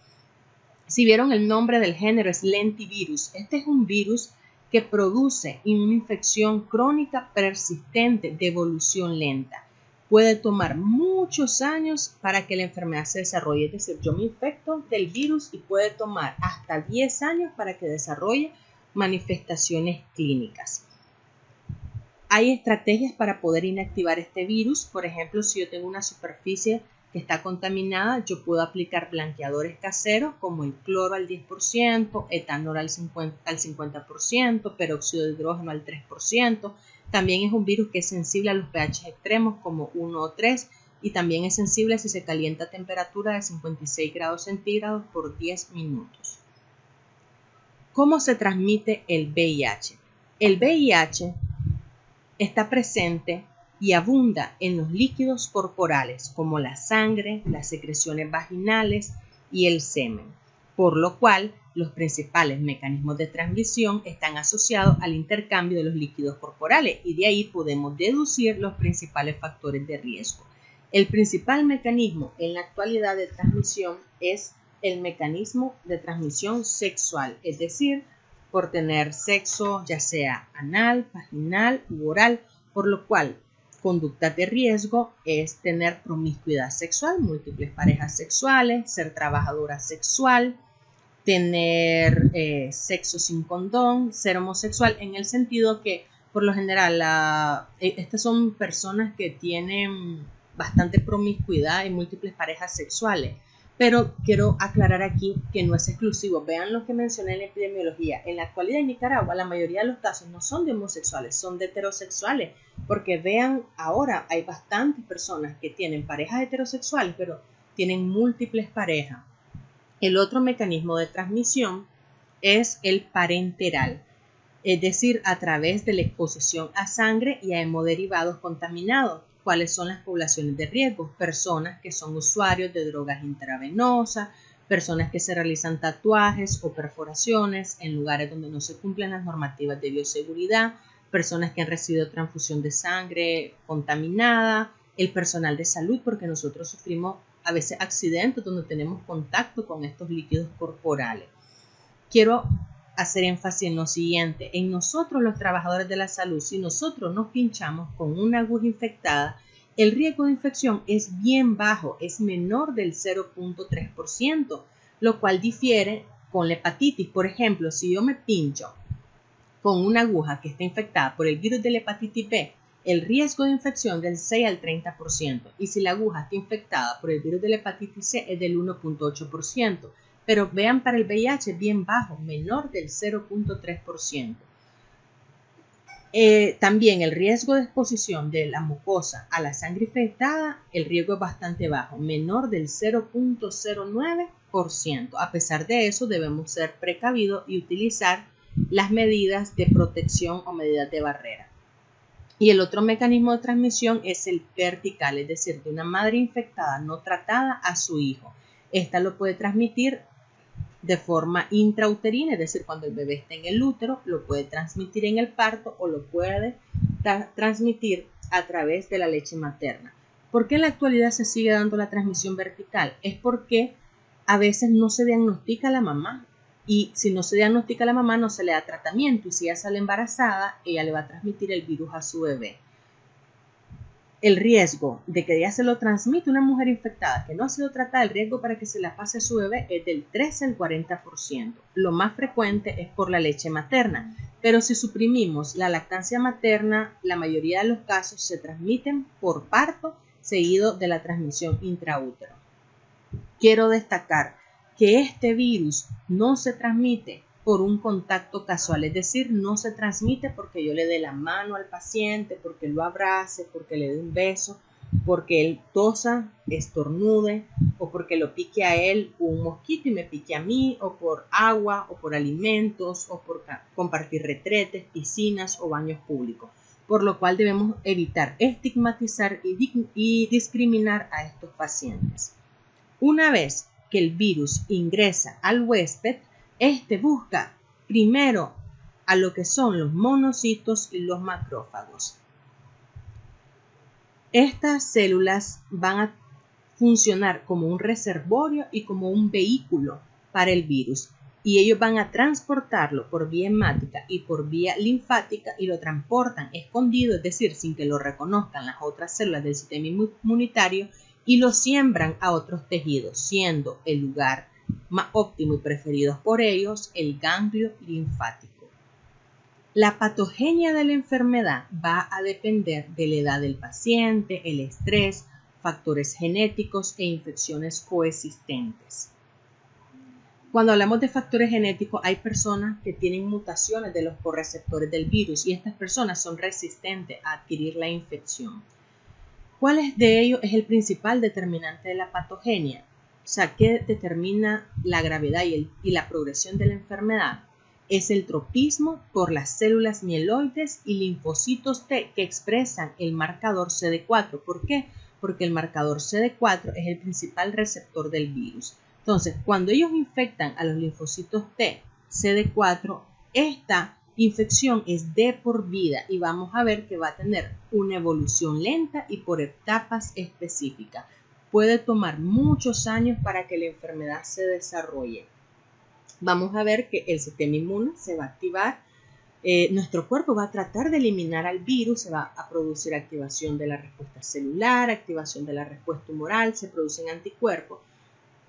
Si vieron, el nombre del género es lentivirus. Este es un virus que produce una infección crónica persistente de evolución lenta. Puede tomar muchos años para que la enfermedad se desarrolle. Es decir, yo me infecto del virus y puede tomar hasta 10 años para que desarrolle manifestaciones clínicas. Hay estrategias para poder inactivar este virus. Por ejemplo, si yo tengo una superficie que está contaminada, yo puedo aplicar blanqueadores caseros como el cloro al 10%, etanol al 50%, peróxido de hidrógeno al 3%. También es un virus que es sensible a los pH extremos como 1 o 3 y también es sensible si se calienta a temperatura de 56 grados centígrados por 10 minutos. ¿Cómo se transmite el VIH? El VIH está presente y abunda en los líquidos corporales como la sangre, las secreciones vaginales y el semen, por lo cual los principales mecanismos de transmisión están asociados al intercambio de los líquidos corporales y de ahí podemos deducir los principales factores de riesgo. El principal mecanismo en la actualidad de transmisión es el mecanismo de transmisión sexual, es decir, por tener sexo ya sea anal, vaginal u oral, por lo cual conductas de riesgo es tener promiscuidad sexual, múltiples parejas sexuales, ser trabajadora sexual, tener sexo sin condón, ser homosexual, en el sentido que por lo general estas son personas que tienen bastante promiscuidad y múltiples parejas sexuales. Pero quiero aclarar aquí que no es exclusivo. Vean lo que mencioné en la epidemiología. En la actualidad en Nicaragua la mayoría de los casos no son de homosexuales, son de heterosexuales. Porque vean, ahora hay bastantes personas que tienen parejas heterosexuales, pero tienen múltiples parejas. El otro mecanismo de transmisión es el parenteral, es decir, a través de la exposición a sangre y a hemoderivados contaminados. ¿Cuáles son las poblaciones de riesgo? Personas que son usuarios de drogas intravenosas, personas que se realizan tatuajes o perforaciones en lugares donde no se cumplen las normativas de bioseguridad, personas que han recibido transfusión de sangre contaminada, el personal de salud, porque nosotros sufrimos a veces accidentes donde tenemos contacto con estos líquidos corporales. Quiero hacer énfasis en lo siguiente: en nosotros los trabajadores de la salud, si nosotros nos pinchamos con una aguja infectada, el riesgo de infección es bien bajo, es menor del 0.3%, lo cual difiere con la hepatitis. Por ejemplo, si yo me pincho con una aguja que está infectada por el virus de la hepatitis B, el riesgo de infección del 6 al 30%, y si la aguja está infectada por el virus de la hepatitis C es del 1.8%. Pero vean, para el VIH es bien bajo, menor del 0.3%. También el riesgo de exposición de la mucosa a la sangre infectada, el riesgo es bastante bajo, menor del 0.09%. A pesar de eso, debemos ser precavidos y utilizar las medidas de protección o medidas de barrera. Y el otro mecanismo de transmisión es el vertical, es decir, de una madre infectada no tratada a su hijo. Esta lo puede transmitir de forma intrauterina, es decir, cuando el bebé está en el útero, lo puede transmitir en el parto o lo puede transmitir a través de la leche materna. ¿Por qué en la actualidad se sigue dando la transmisión vertical? Es porque a veces no se diagnostica a la mamá, y si no se diagnostica a la mamá no se le da tratamiento, y si ella sale embarazada, ella le va a transmitir el virus a su bebé. El riesgo de que ella se lo transmita una mujer infectada que no ha sido tratada, el riesgo para que se la pase a su bebé es del 13 al 40%. Lo más frecuente es por la leche materna, pero si suprimimos la lactancia materna, la mayoría de los casos se transmiten por parto seguido de la transmisión intraútero. Quiero destacar que este virus no se transmite por un contacto casual, es decir, no se transmite porque yo le dé la mano al paciente, porque lo abrace, porque le dé un beso, porque él tosa, estornude, o porque lo pique a él un mosquito y me pique a mí, o por agua, o por alimentos, o por compartir retretes, piscinas o baños públicos. Por lo cual debemos evitar estigmatizar y discriminar a estos pacientes. Una vez que el virus ingresa al huésped, este busca primero a lo que son los monocitos y los macrófagos. Estas células van a funcionar como un reservorio y como un vehículo para el virus, y ellos van a transportarlo por vía hemática y por vía linfática, y lo transportan escondido, es decir, sin que lo reconozcan las otras células del sistema inmunitario, y lo siembran a otros tejidos, siendo el lugar más óptimo y preferido por ellos el ganglio linfático. La patogenia de la enfermedad va a depender de la edad del paciente, el estrés, factores genéticos e infecciones coexistentes. Cuando hablamos de factores genéticos, hay personas que tienen mutaciones de los correceptores del virus y estas personas son resistentes a adquirir la infección. ¿Cuál de ellos es el principal determinante de la patogenia? O sea, ¿qué determina la gravedad y la progresión de la enfermedad? Es el tropismo por las células mieloides y linfocitos T que expresan el marcador CD4. ¿Por qué? Porque el marcador CD4 es el principal receptor del virus. Entonces, cuando ellos infectan a los linfocitos T, CD4, esta infección es de por vida y vamos a ver que va a tener una evolución lenta y por etapas específicas. Puede tomar muchos años para que la enfermedad se desarrolle. Vamos a ver que el sistema inmune se va a activar. Nuestro cuerpo va a tratar de eliminar al virus, se va a producir activación de la respuesta celular, activación de la respuesta humoral, se producen anticuerpos.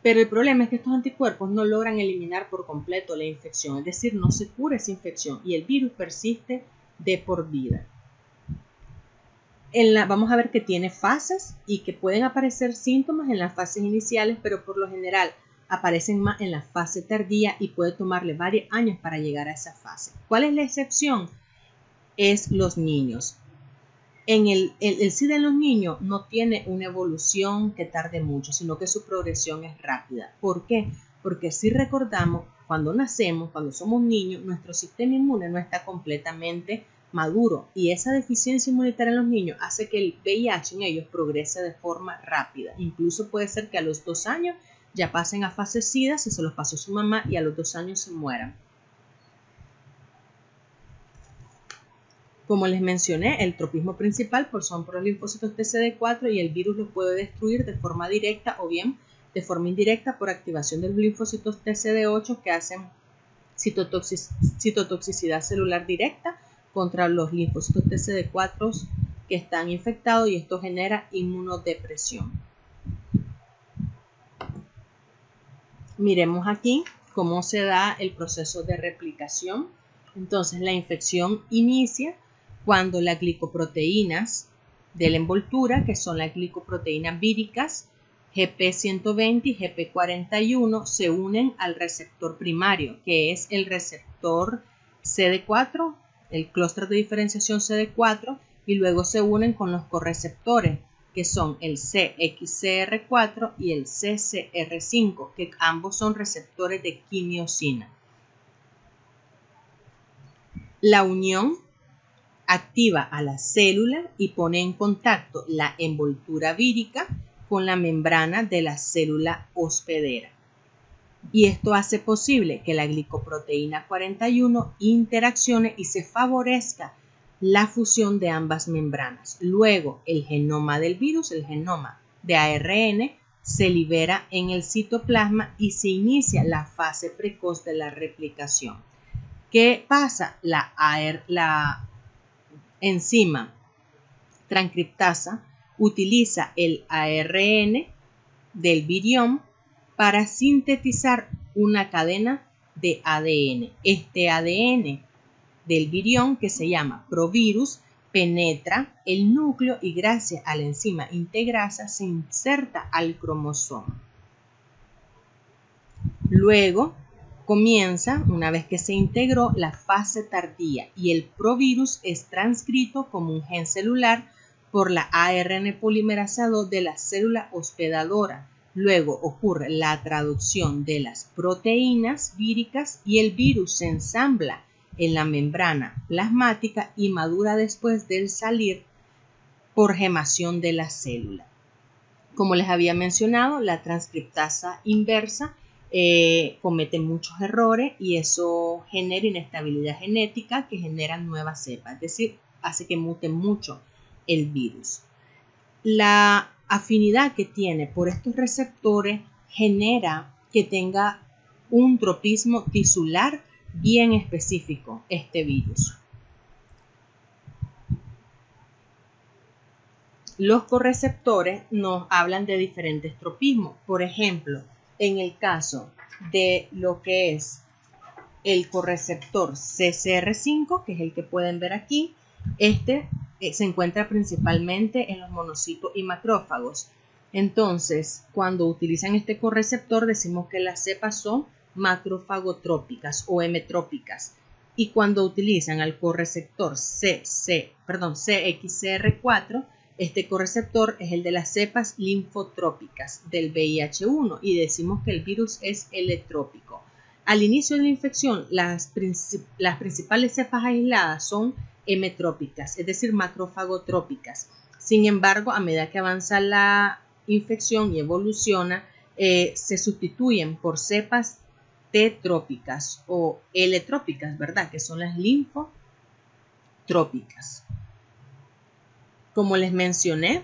Pero el problema es que estos anticuerpos no logran eliminar por completo la infección, es decir, no se cura esa infección y el virus persiste de por vida. Vamos a ver que tiene fases y que pueden aparecer síntomas en las fases iniciales, pero por lo general aparecen más en la fase tardía y puede tomarle varios años para llegar a esa fase. ¿Cuál es la excepción? Es los niños. El SIDA en los niños no tiene una evolución que tarde mucho, sino que su progresión es rápida. ¿Por qué? Porque si recordamos, cuando nacemos, cuando somos niños, nuestro sistema inmune no está completamente maduro y esa deficiencia inmunitaria en los niños hace que el VIH en ellos progrese de forma rápida. Incluso puede ser que a los 2 años ya pasen a fase SIDA si se los pasó su mamá y a los 2 años se mueran. Como les mencioné, el tropismo principal son por los linfocitos TCD4 y el virus los puede destruir de forma directa o bien de forma indirecta por activación de los linfocitos TCD8 que hacen citotoxicidad celular directa contra los linfocitos TCD4 que están infectados y esto genera inmunodepresión. Miremos aquí cómo se da el proceso de replicación. Entonces, la infección inicia cuando las glicoproteínas de la envoltura, que son las glicoproteínas víricas, GP120 y GP41, se unen al receptor primario, que es el receptor CD4, el clúster de diferenciación CD4, y luego se unen con los correceptores, que son el CXCR4 y el CCR5, que ambos son receptores de quimiosina. La unión activa a la célula y pone en contacto la envoltura vírica con la membrana de la célula hospedera. Y esto hace posible que la glicoproteína 41 interaccione y se favorezca la fusión de ambas membranas. Luego, el genoma del virus, el genoma de ARN, se libera en el citoplasma y se inicia la fase precoz de la replicación. ¿Qué pasa? La enzima transcriptasa utiliza el ARN del virión para sintetizar una cadena de ADN. Este ADN del virión, que se llama provirus, penetra el núcleo y gracias a la enzima integrasa se inserta al cromosoma. Luego comienza, una vez que se integró, la fase tardía y el provirus es transcrito como un gen celular por la ARN polimerasa 2 de la célula hospedadora. Luego ocurre la traducción de las proteínas víricas y el virus se ensambla en la membrana plasmática y madura después del salir por gemación de la célula. Como les había mencionado, la transcriptasa inversa comete muchos errores y eso genera inestabilidad genética que genera nuevas cepas, es decir, hace que mute mucho el virus. La afinidad que tiene por estos receptores genera que tenga un tropismo tisular bien específico este virus. Los correceptores nos hablan de diferentes tropismos. Por ejemplo, en el caso de lo que es el correceptor CCR5, que es el que pueden ver aquí, este se encuentra principalmente en los monocitos y macrófagos. Entonces, cuando utilizan este correceptor, decimos que las cepas son macrofagotrópicas o hemetrópicas. Y cuando utilizan al correceptor CXCR4, este correceptor es el de las cepas linfotrópicas del VIH-1 y decimos que el virus es eletrópico. Al inicio de la infección, las principales cepas aisladas son hemetrópicas, es decir, macrofagotrópicas. Sin embargo, a medida que avanza la infección y evoluciona, se sustituyen por cepas T trópicas o L trópicas, ¿verdad? Que son las linfotrópicas. Como les mencioné,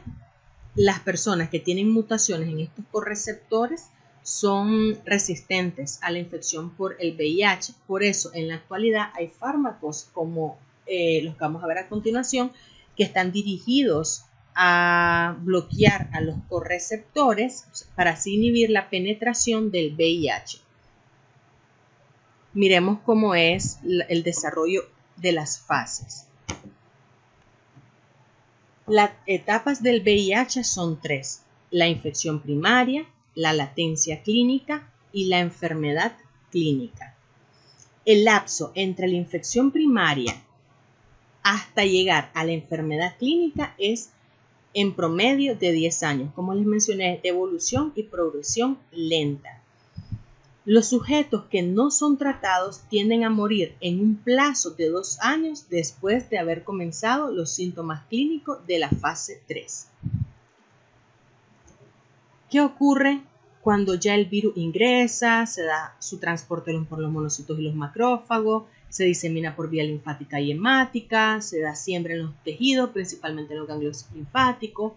las personas que tienen mutaciones en estos correceptores son resistentes a la infección por el VIH. Por eso, en la actualidad hay fármacos como los que vamos a ver a continuación, que están dirigidos a bloquear a los correceptores para así inhibir la penetración del VIH. Miremos cómo es el desarrollo de las fases. Las etapas del VIH son 3: la infección primaria, la latencia clínica y la enfermedad clínica. El lapso entre la infección primaria hasta llegar a la enfermedad clínica es en promedio de 10 años. Como les mencioné, de evolución y progresión lenta. Los sujetos que no son tratados tienden a morir en un plazo de 2 años después de haber comenzado los síntomas clínicos de la fase 3. ¿Qué ocurre cuando ya el virus ingresa? Se da su transporte por los monocitos y los macrófagos, se disemina por vía linfática y hemática, se da siembra en los tejidos, principalmente en los ganglios linfáticos.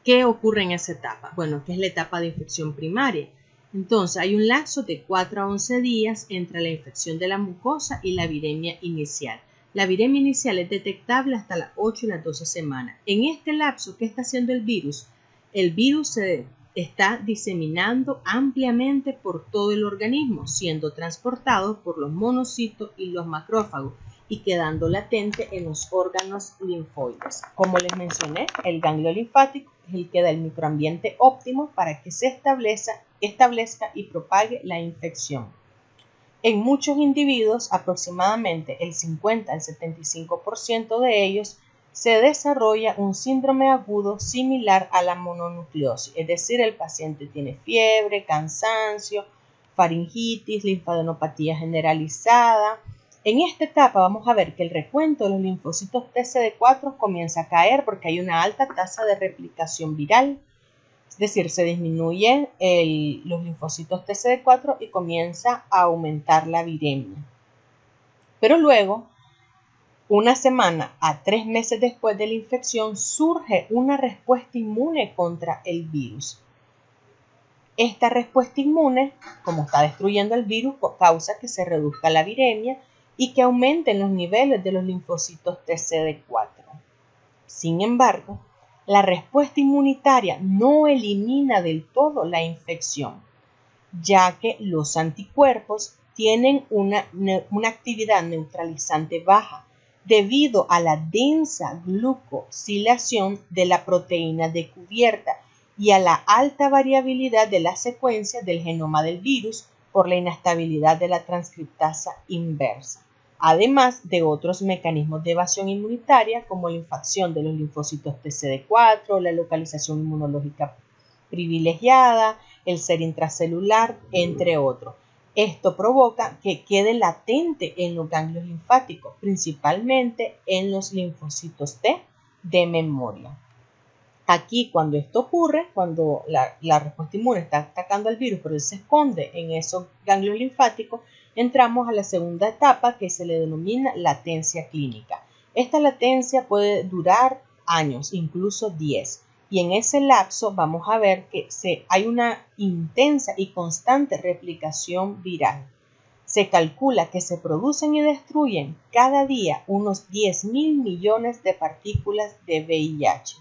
¿Qué ocurre en esa etapa? Bueno, que es la etapa de infección primaria. Entonces, hay un lapso de 4 a 11 días entre la infección de la mucosa y la viremia inicial. La viremia inicial es detectable hasta las 8 y las 12 semanas. En este lapso, ¿qué está haciendo el virus? El virus se está diseminando ampliamente por todo el organismo, siendo transportado por los monocitos y los macrófagos y quedando latente en los órganos linfoides. Como les mencioné, el ganglio linfático es el que da el microambiente óptimo para que se establezca y propague la infección. En muchos individuos, aproximadamente el 50 al 75% de ellos, se desarrolla un síndrome agudo similar a la mononucleosis, es decir, el paciente tiene fiebre, cansancio, faringitis, linfadenopatía generalizada. En esta etapa vamos a ver que el recuento de los linfocitos TCD4 comienza a caer porque hay una alta tasa de replicación viral, es decir, se disminuyen los linfocitos TCD4 y comienza a aumentar la viremia. Pero luego, una semana a 3 meses después de la infección, surge una respuesta inmune contra el virus. Esta respuesta inmune, como está destruyendo el virus, causa que se reduzca la viremia y que aumenten los niveles de los linfocitos TCD4. Sin embargo, la respuesta inmunitaria no elimina del todo la infección, ya que los anticuerpos tienen una actividad neutralizante baja debido a la densa glucosilación de la proteína de cubierta y a la alta variabilidad de las secuencias del genoma del virus por la inestabilidad de la transcriptasa inversa, además de otros mecanismos de evasión inmunitaria como la infección de los linfocitos TCD4, la localización inmunológica privilegiada, el ser intracelular, entre otros. Esto provoca que quede latente en los ganglios linfáticos, principalmente en los linfocitos T de memoria. Aquí, cuando esto ocurre, cuando la respuesta inmune está atacando al virus, pero él se esconde en esos ganglios linfáticos, entramos a la segunda etapa que se le denomina latencia clínica. Esta latencia puede durar años, incluso 10. Y en ese lapso vamos a ver que hay una intensa y constante replicación viral. Se calcula que se producen y destruyen cada día unos 10.000 millones de partículas de VIH.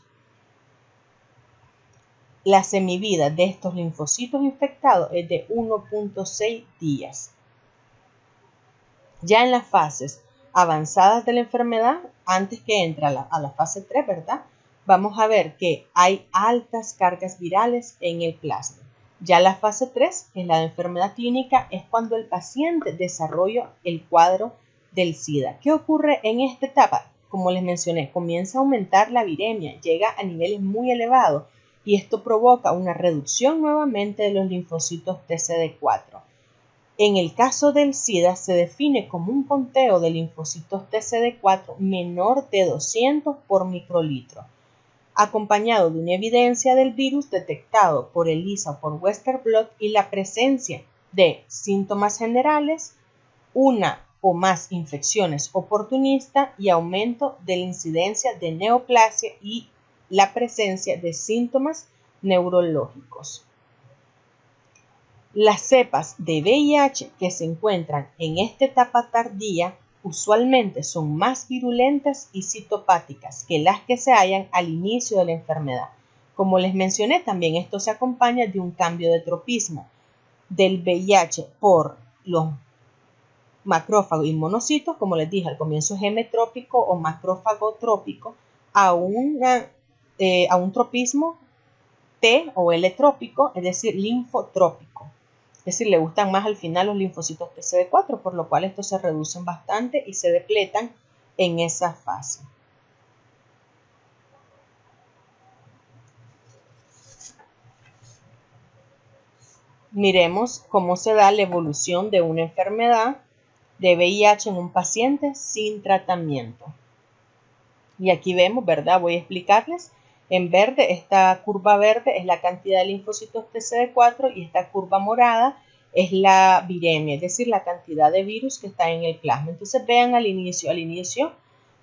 La semivida de estos linfocitos infectados es de 1.6 días. Ya en las fases avanzadas de la enfermedad, antes que entre a la fase 3, ¿verdad? Vamos a ver que hay altas cargas virales en el plasma. Ya la fase 3, que es la de enfermedad clínica, es cuando el paciente desarrolla el cuadro del SIDA. ¿Qué ocurre en esta etapa? Como les mencioné, comienza a aumentar la viremia, llega a niveles muy elevados y esto provoca una reducción nuevamente de los linfocitos TCD4. En el caso del SIDA se define como un conteo de linfocitos TCD4 menor de 200 por microlitro. acompañado de una evidencia del virus detectado por ELISA o por Western blot y la presencia de síntomas generales, una o más infecciones oportunistas y aumento de la incidencia de neoplasia y la presencia de síntomas neurológicos. Las cepas de VIH que se encuentran en esta etapa tardía usualmente son más virulentas y citopáticas que las que se hallan al inicio de la enfermedad. Como les mencioné, también esto se acompaña de un cambio de tropismo del VIH por los macrófagos y monocitos, como les dije, al comienzo es hemetrópico o macrófago trópico, a un tropismo T o L trópico, es decir, linfotrópico. Es decir, le gustan más al final los linfocitos TCD4, por lo cual estos se reducen bastante y se depletan en esa fase. Miremos cómo se da la evolución de una enfermedad de VIH en un paciente sin tratamiento. Y aquí vemos, ¿verdad? Voy a explicarles. En verde, esta curva verde es la cantidad de linfocitos TCD4 y esta curva morada es la viremia, es decir, la cantidad de virus que está en el plasma. Entonces vean al inicio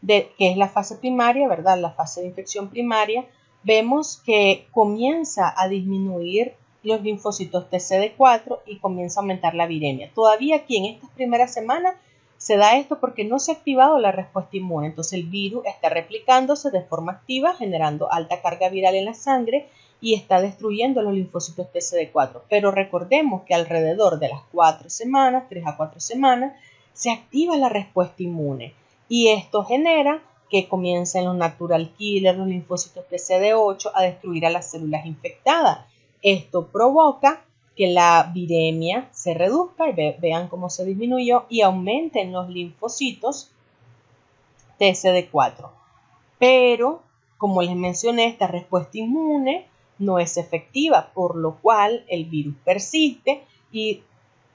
de que es la fase primaria, ¿verdad? La fase de infección primaria, vemos que comienza a disminuir los linfocitos TCD4 y comienza a aumentar la viremia. Todavía aquí en estas primeras semanas se da esto porque no se ha activado la respuesta inmune, entonces el virus está replicándose de forma activa, generando alta carga viral en la sangre y está destruyendo los linfocitos TCD4. Pero recordemos que alrededor de las 4 semanas, 3 a 4 semanas, se activa la respuesta inmune y esto genera que comiencen los natural killers, los linfocitos TCD8 a destruir a las células infectadas. Esto provoca que la viremia se reduzca y vean cómo se disminuyó y aumenten los linfocitos TCD4. Pero, como les mencioné, esta respuesta inmune no es efectiva, por lo cual el virus persiste y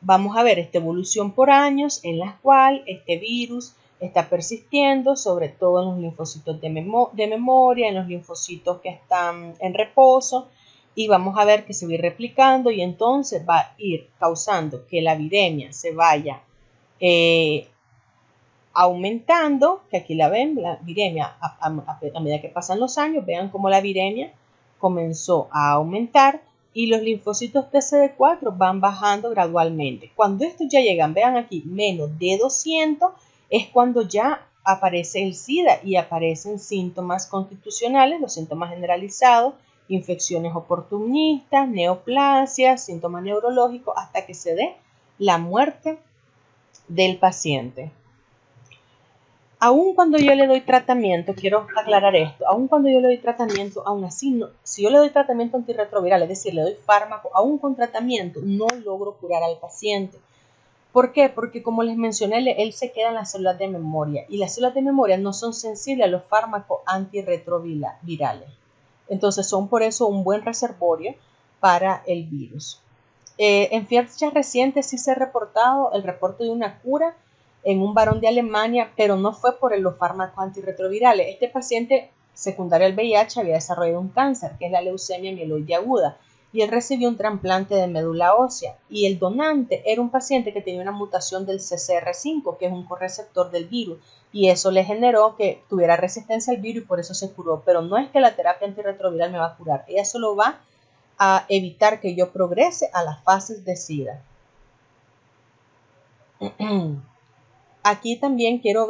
vamos a ver esta evolución por años en la cual este virus está persistiendo, sobre todo en los linfocitos de memoria, en los linfocitos que están en reposo, y vamos a ver que se va a ir replicando y entonces va a ir causando que la viremia se vaya aumentando, que aquí la ven, la viremia a medida que pasan los años, vean cómo la viremia comenzó a aumentar y los linfocitos TCD4 van bajando gradualmente. Cuando estos ya llegan, vean aquí, menos de 200, es cuando ya aparece el SIDA y aparecen síntomas constitucionales, los síntomas generalizados, infecciones oportunistas, neoplasias, síntomas neurológicos, hasta que se dé la muerte del paciente. Aún cuando yo le doy tratamiento, quiero aclarar esto, aún cuando yo le doy tratamiento, aún así, no, si yo le doy tratamiento antirretroviral, es decir, le doy fármaco, aún con tratamiento, no logro curar al paciente. ¿Por qué? Porque como les mencioné, él se queda en las células de memoria y las células de memoria no son sensibles a los fármacos antirretrovirales. Entonces son por eso un buen reservorio para el virus. En fechas recientes sí se ha reportado el reporte de una cura en un varón de Alemania, pero no fue por los fármacos antirretrovirales. Este paciente secundario al VIH había desarrollado un cáncer, que es la leucemia mieloide aguda, y él recibió un trasplante de médula ósea, y el donante era un paciente que tenía una mutación del CCR5, que es un correceptor del virus, y eso le generó que tuviera resistencia al virus y por eso se curó. Pero no es que la terapia antirretroviral me va a curar, ella solo va a evitar que yo progrese a las fases de SIDA. Aquí también quiero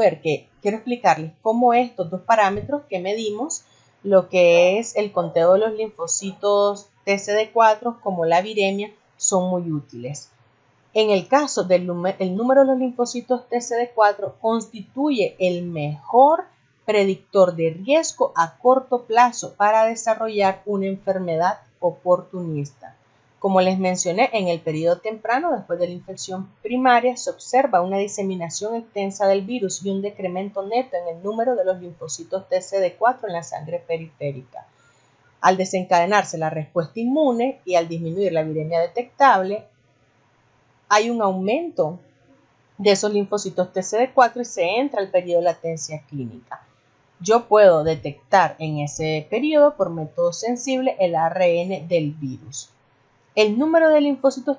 explicarles cómo estos dos parámetros que medimos, lo que es el conteo de los linfocitos TCD4 como la viremia, son muy útiles. En el caso del número de los linfocitos TCD4 constituye el mejor predictor de riesgo a corto plazo para desarrollar una enfermedad oportunista. Como les mencioné, en el periodo temprano, después de la infección primaria, se observa una diseminación extensa del virus y un decremento neto en el número de los linfocitos TCD4 en la sangre periférica. Al desencadenarse la respuesta inmune y al disminuir la viremia detectable, hay un aumento de esos linfocitos TCD4 y se entra al periodo de latencia clínica. yo puedo detectar en ese periodo por método sensible el ARN del virus. El número de linfocitos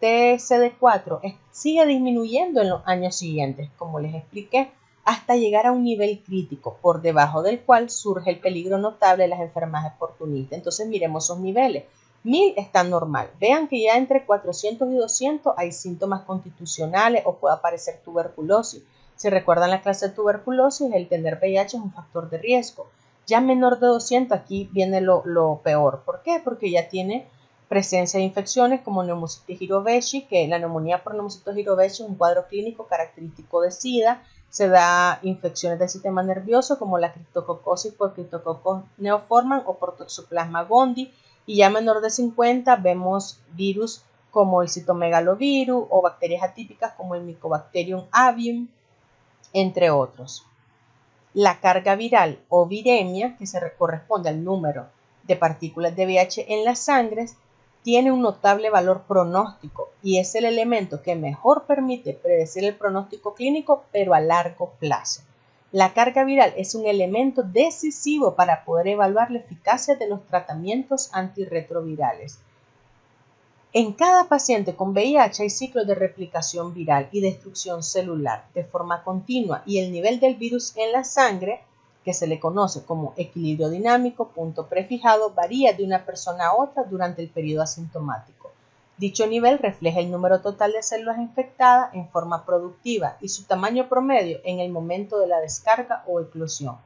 TCD4 sigue disminuyendo en los años siguientes, como les expliqué, hasta llegar a un nivel crítico, por debajo del cual surge el peligro notable de las enfermedades oportunistas. Entonces miremos esos niveles. 1000 está normal. Vean que ya entre 400 y 200 hay síntomas constitucionales o puede aparecer tuberculosis. Si recuerdan la clase de tuberculosis, el tener VIH es un factor de riesgo. Ya menor de 200 aquí viene lo peor. ¿Por qué? Porque ya tiene presencia de infecciones como neumocitis Hiroveshi, que la neumonía por neumocitis Hiroveshi es un cuadro clínico característico de SIDA. Se da infecciones del sistema nervioso como la criptococosis por Cryptococcus neoformans o por Toxoplasma gondii. Y ya menor de 50 vemos virus como el citomegalovirus o bacterias atípicas como el Mycobacterium avium, entre otros. La carga viral o viremia, que se corresponde al número de partículas de VIH en las sangres, tiene un notable valor pronóstico y es el elemento que mejor permite predecir el pronóstico clínico, pero a largo plazo. La carga viral es un elemento decisivo para poder evaluar la eficacia de los tratamientos antirretrovirales. En cada paciente con VIH hay ciclos de replicación viral y destrucción celular de forma continua y el nivel del virus en la sangre, que se le conoce como equilibrio dinámico, punto prefijado, varía de una persona a otra durante el periodo asintomático. Dicho nivel refleja el número total de células infectadas en forma productiva y su tamaño promedio en el momento de la descarga o eclosión.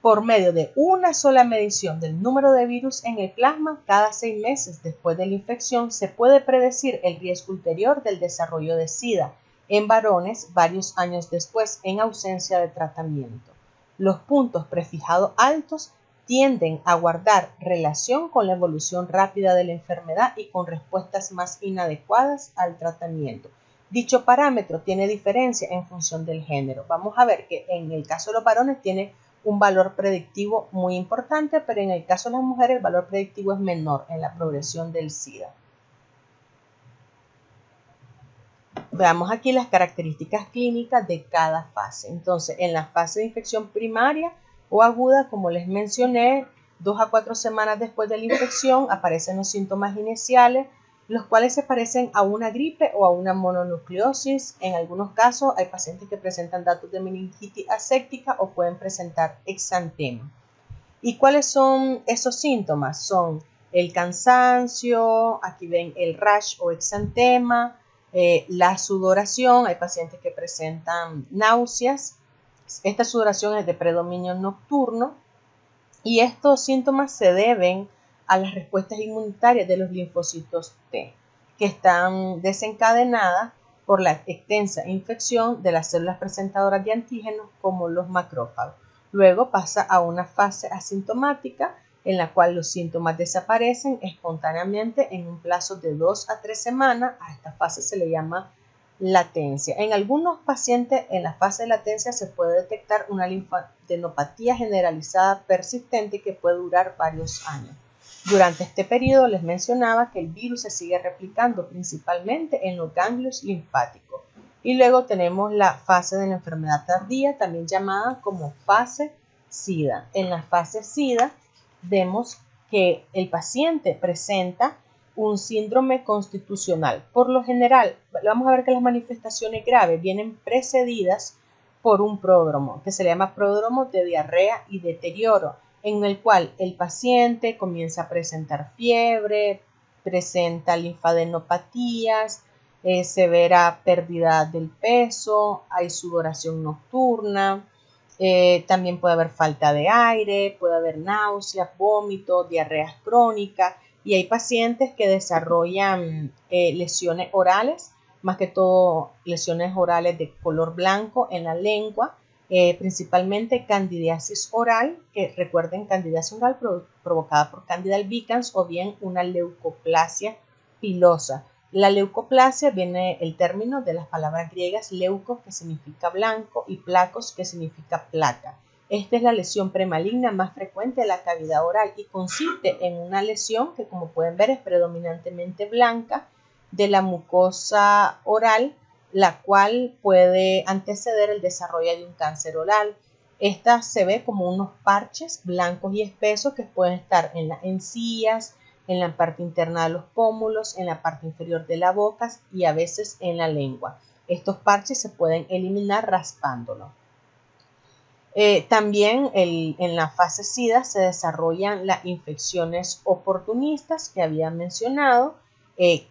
Por medio de una sola medición del número de virus en el plasma cada 6 meses después de la infección se puede predecir el riesgo ulterior del desarrollo de SIDA en varones varios años después en ausencia de tratamiento. Los puntos prefijados altos tienden a guardar relación con la evolución rápida de la enfermedad y con respuestas más inadecuadas al tratamiento. Dicho parámetro tiene diferencia en función del género. Vamos a ver que en el caso de los varones tiene un valor predictivo muy importante, pero en el caso de las mujeres el valor predictivo es menor en la progresión del SIDA. Veamos aquí las características clínicas de cada fase. Entonces, en la fase de infección primaria o aguda, como les mencioné, 2 a 4 semanas después de la infección aparecen los síntomas iniciales, los cuales se parecen a una gripe o a una mononucleosis. En algunos casos hay pacientes que presentan datos de meningitis aséptica o pueden presentar exantema. ¿Y cuáles son esos síntomas? Son el cansancio, aquí ven el rash o exantema, la sudoración, hay pacientes que presentan náuseas. Esta sudoración es de predominio nocturno y estos síntomas se deben a las respuestas inmunitarias de los linfocitos T, que están desencadenadas por la extensa infección de las células presentadoras de antígenos como los macrófagos. Luego pasa a una fase asintomática en la cual los síntomas desaparecen espontáneamente en un plazo de 2 a 3 semanas. A esta fase se le llama latencia. En algunos pacientes en la fase de latencia se puede detectar una linfadenopatía generalizada persistente que puede durar varios años. Durante este periodo les mencionaba que el virus se sigue replicando principalmente en los ganglios linfáticos. Y luego tenemos la fase de la enfermedad tardía, también llamada como fase SIDA. En la fase SIDA vemos que el paciente presenta un síndrome constitucional. Por lo general, vamos a ver que las manifestaciones graves vienen precedidas por un pródromo, que se le llama pródromo de diarrea y deterioro, en el cual el paciente comienza a presentar fiebre, presenta linfadenopatías, severa pérdida del peso, hay sudoración nocturna, también puede haber falta de aire, puede haber náuseas, vómitos, diarreas crónicas y hay pacientes que desarrollan lesiones orales, más que todo lesiones orales de color blanco en la lengua, principalmente candidiasis oral, que recuerden candidiasis oral provocada por Candida albicans o bien una leucoplasia pilosa. La leucoplasia viene el término de las palabras griegas leucos, que significa blanco, y placos, que significa placa. Esta es la lesión premaligna más frecuente de la cavidad oral y consiste en una lesión que, como pueden ver, es predominantemente blanca de la mucosa oral, la cual puede anteceder el desarrollo de un cáncer oral. Esta se ve como unos parches blancos y espesos que pueden estar en las encías, en la parte interna de los pómulos, en la parte inferior de la boca y a veces en la lengua. Estos parches se pueden eliminar raspándolo. También en la fase SIDA se desarrollan las infecciones oportunistas que había mencionado,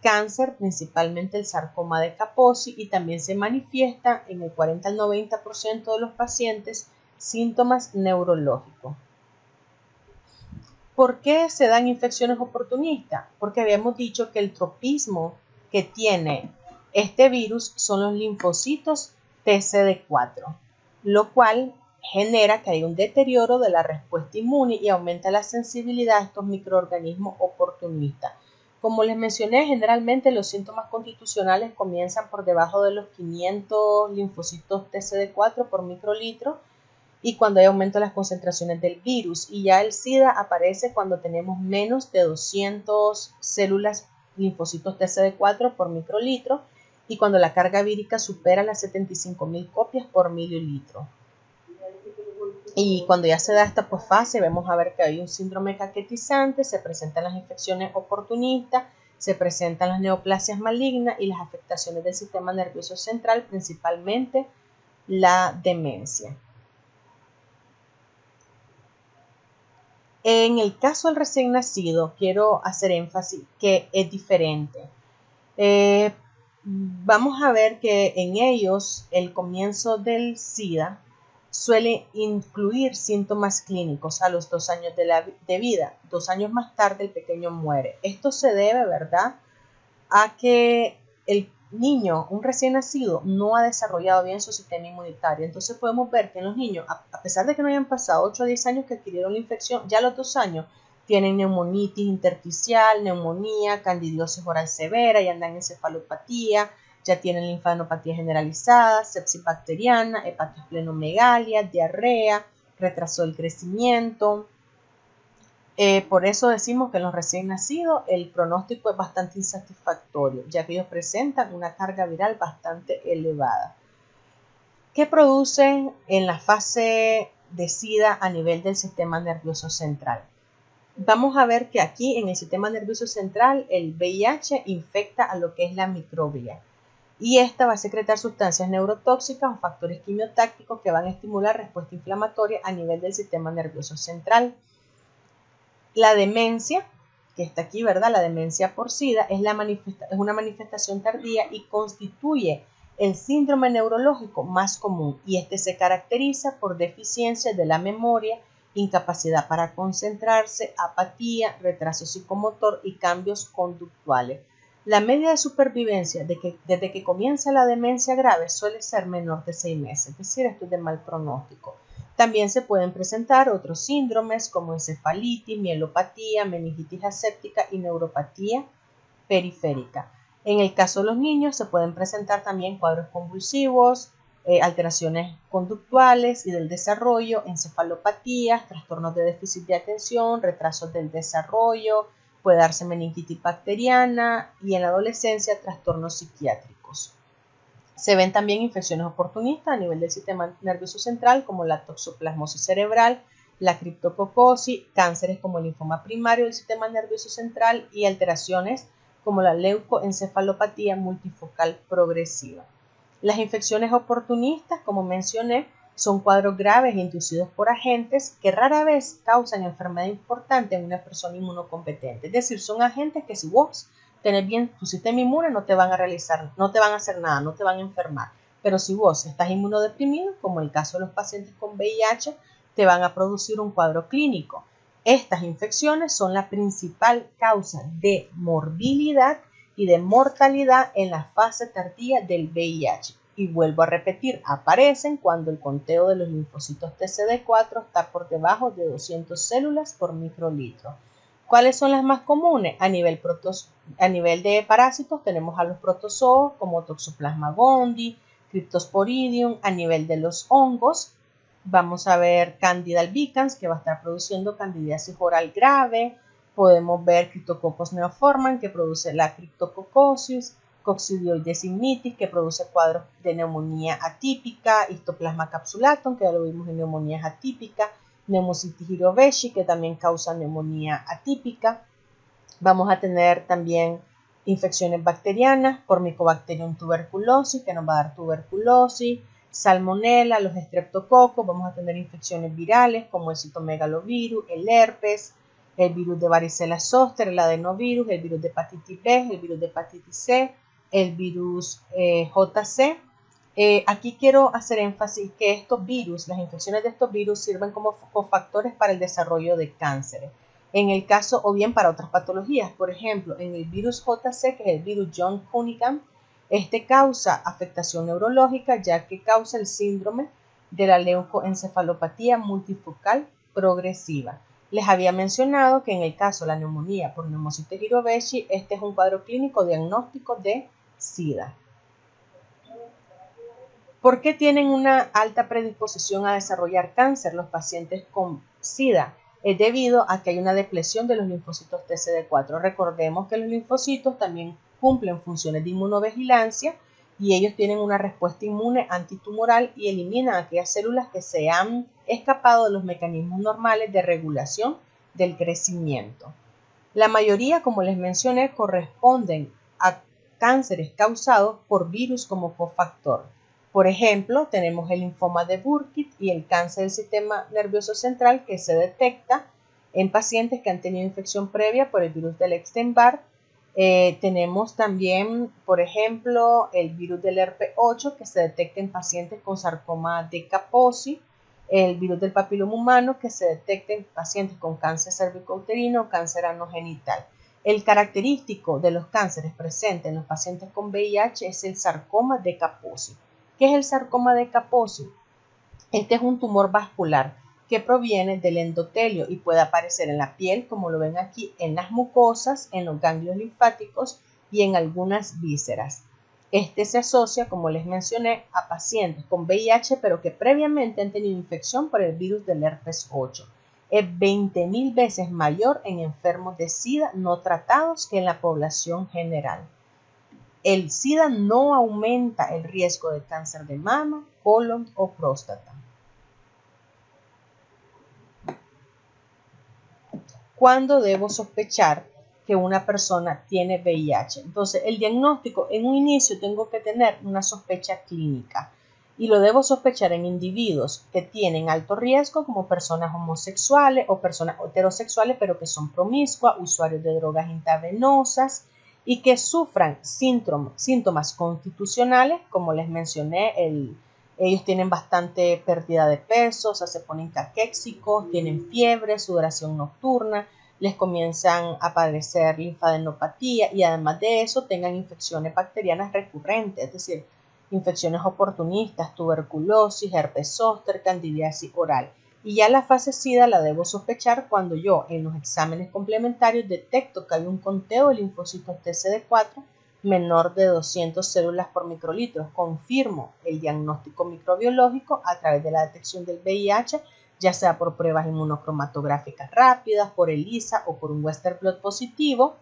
cáncer, principalmente el sarcoma de Kaposi, y también se manifiesta en el 40 al 90% de los pacientes síntomas neurológicos. ¿Por qué se dan infecciones oportunistas? Porque habíamos dicho que el tropismo que tiene este virus son los linfocitos TCD4, lo cual genera que hay un deterioro de la respuesta inmune y aumenta la sensibilidad a estos microorganismos oportunistas. Como les mencioné, generalmente los síntomas constitucionales comienzan por debajo de los 500 linfocitos TCD4 por microlitro y cuando hay aumento de las concentraciones del virus, y ya el SIDA aparece cuando tenemos menos de 200 células linfocitos TCD4 por microlitro y cuando la carga vírica supera las 75.000 copias por mililitro. Y cuando ya se da esta fase, vemos a ver que hay un síndrome caquetizante, se presentan las infecciones oportunistas, se presentan las neoplasias malignas y las afectaciones del sistema nervioso central, principalmente la demencia. En el caso del recién nacido, quiero hacer énfasis que es diferente. Vamos a ver que en ellos el comienzo del SIDA suele incluir síntomas clínicos a los 2 años de vida. 2 años más tarde el pequeño muere. Esto se debe, ¿verdad?, a que el niño, un recién nacido, no ha desarrollado bien su sistema inmunitario. Entonces podemos ver que en los niños, a pesar de que no hayan pasado 8 o 10 años que adquirieron la infección, ya a los 2 años tienen neumonitis intersticial, neumonía, candidiosis oral severa, ya andan en encefalopatía, ya tienen linfadenopatía generalizada, sepsis bacteriana, hepatosplenomegalia, diarrea, retraso del crecimiento. Por eso decimos que en los recién nacidos el pronóstico es bastante insatisfactorio, ya que ellos presentan una carga viral bastante elevada. ¿Qué producen en la fase de SIDA a nivel del sistema nervioso central? Vamos a ver que aquí en el sistema nervioso central el VIH infecta a lo que es la microglia y esta va a secretar sustancias neurotóxicas o factores quimiotácticos que van a estimular respuesta inflamatoria a nivel del sistema nervioso central. La demencia, que está aquí, ¿verdad? La demencia por SIDA es una manifestación tardía y constituye el síndrome neurológico más común, y este se caracteriza por deficiencias de la memoria, incapacidad para concentrarse, apatía, retraso psicomotor y cambios conductuales. La media de supervivencia desde que comienza la demencia grave suele ser menor de 6 meses, es decir, esto es de mal pronóstico. También se pueden presentar otros síndromes como encefalitis, mielopatía, meningitis aséptica y neuropatía periférica. En el caso de los niños se pueden presentar también cuadros convulsivos, alteraciones conductuales y del desarrollo, encefalopatías, trastornos de déficit de atención, retrasos del desarrollo, puede darse meningitis bacteriana y en la adolescencia trastornos psiquiátricos. Se ven también infecciones oportunistas a nivel del sistema nervioso central como la toxoplasmosis cerebral, la criptococosis, cánceres como el linfoma primario del sistema nervioso central y alteraciones como la leucoencefalopatía multifocal progresiva. Las infecciones oportunistas, como mencioné, son cuadros graves inducidos por agentes que rara vez causan enfermedad importante en una persona inmunocompetente. Es decir, son agentes que si vos tenés bien tu sistema inmune no te van a hacer nada, no te van a enfermar. Pero si vos estás inmunodeprimido, como el caso de los pacientes con VIH, te van a producir un cuadro clínico. Estas infecciones son la principal causa de morbilidad y de mortalidad en la fase tardía del VIH. Y vuelvo a repetir, aparecen cuando el conteo de los linfocitos TCD4 está por debajo de 200 células por microlitro. ¿Cuáles son las más comunes? A nivel de parásitos tenemos a los protozoos como Toxoplasma gondii, Cryptosporidium. A nivel de los hongos vamos a ver Candida albicans, que va a estar produciendo candidiasis oral grave. Podemos ver Cryptococcus neoformans, que produce la criptococosis, coccidioides ignitis, que produce cuadros de neumonía atípica, histoplasma capsulatum, que ya lo vimos en neumonías atípicas, Pneumocystis jirovecii, que también causa neumonía atípica. Vamos a tener también infecciones bacterianas por Mycobacterium tuberculosis, que nos va a dar tuberculosis, salmonella, los estreptococos. Vamos a tener infecciones virales como el citomegalovirus, el herpes, el virus de varicela zoster, el adenovirus, el virus de hepatitis B, el virus de hepatitis C, el virus JC. Aquí quiero hacer énfasis que estos virus, las infecciones de estos virus sirven como cofactores para el desarrollo de cánceres. En el caso, o bien para otras patologías, por ejemplo, en el virus JC, que es el virus John Cunningham, este causa afectación neurológica, ya que causa el síndrome de la leucoencefalopatía multifocal progresiva. Les había mencionado que en el caso de la neumonía por Pneumocystis jirovecii, este es un cuadro clínico diagnóstico de SIDA. ¿Por qué tienen una alta predisposición a desarrollar cáncer los pacientes con SIDA? Es debido a que hay una depresión de los linfocitos TCD4. Recordemos que los linfocitos también cumplen funciones de inmunovigilancia y ellos tienen una respuesta inmune antitumoral y eliminan aquellas células que se han escapado de los mecanismos normales de regulación del crecimiento. La mayoría, como les mencioné, corresponden a cánceres causados por virus como cofactor. Por ejemplo, tenemos el linfoma de Burkitt y el cáncer del sistema nervioso central que se detecta en pacientes que han tenido infección previa por el virus del Epstein-Barr. Tenemos también, por ejemplo, el virus del herpes 8 que se detecta en pacientes con sarcoma de Kaposi, el virus del papiloma humano que se detecta en pacientes con cáncer cervicouterino o cáncer anogenital. El característico de los cánceres presentes en los pacientes con VIH es el sarcoma de Kaposi. ¿Qué es el sarcoma de Kaposi? Este es un tumor vascular que proviene del endotelio y puede aparecer en la piel, como lo ven aquí, en las mucosas, en los ganglios linfáticos y en algunas vísceras. Este se asocia, como les mencioné, a pacientes con VIH, pero que previamente han tenido infección por el virus del herpes 8. Es 20.000 veces mayor en enfermos de SIDA no tratados que en la población general. El SIDA no aumenta el riesgo de cáncer de mama, colon o próstata. ¿Cuándo debo sospechar que una persona tiene VIH? Entonces, el diagnóstico, en un inicio tengo que tener una sospecha clínica y lo debo sospechar en individuos que tienen alto riesgo, como personas homosexuales o personas heterosexuales, pero que son promiscuas, usuarios de drogas intravenosas, y que sufran síntomas constitucionales, como les mencioné, ellos tienen bastante pérdida de peso, o sea, se ponen caquéxicos, tienen fiebre, sudoración nocturna, les comienzan a padecer linfadenopatía y además de eso tengan infecciones bacterianas recurrentes, es decir, infecciones oportunistas, tuberculosis, herpes zóster, candidiasis oral. Y ya la fase SIDA la debo sospechar cuando yo en los exámenes complementarios detecto que hay un conteo de linfocitos TCD4 menor de 200 células por microlitro. Confirmo el diagnóstico microbiológico a través de la detección del VIH, ya sea por pruebas inmunocromatográficas rápidas, por ELISA o por un Western blot positivo.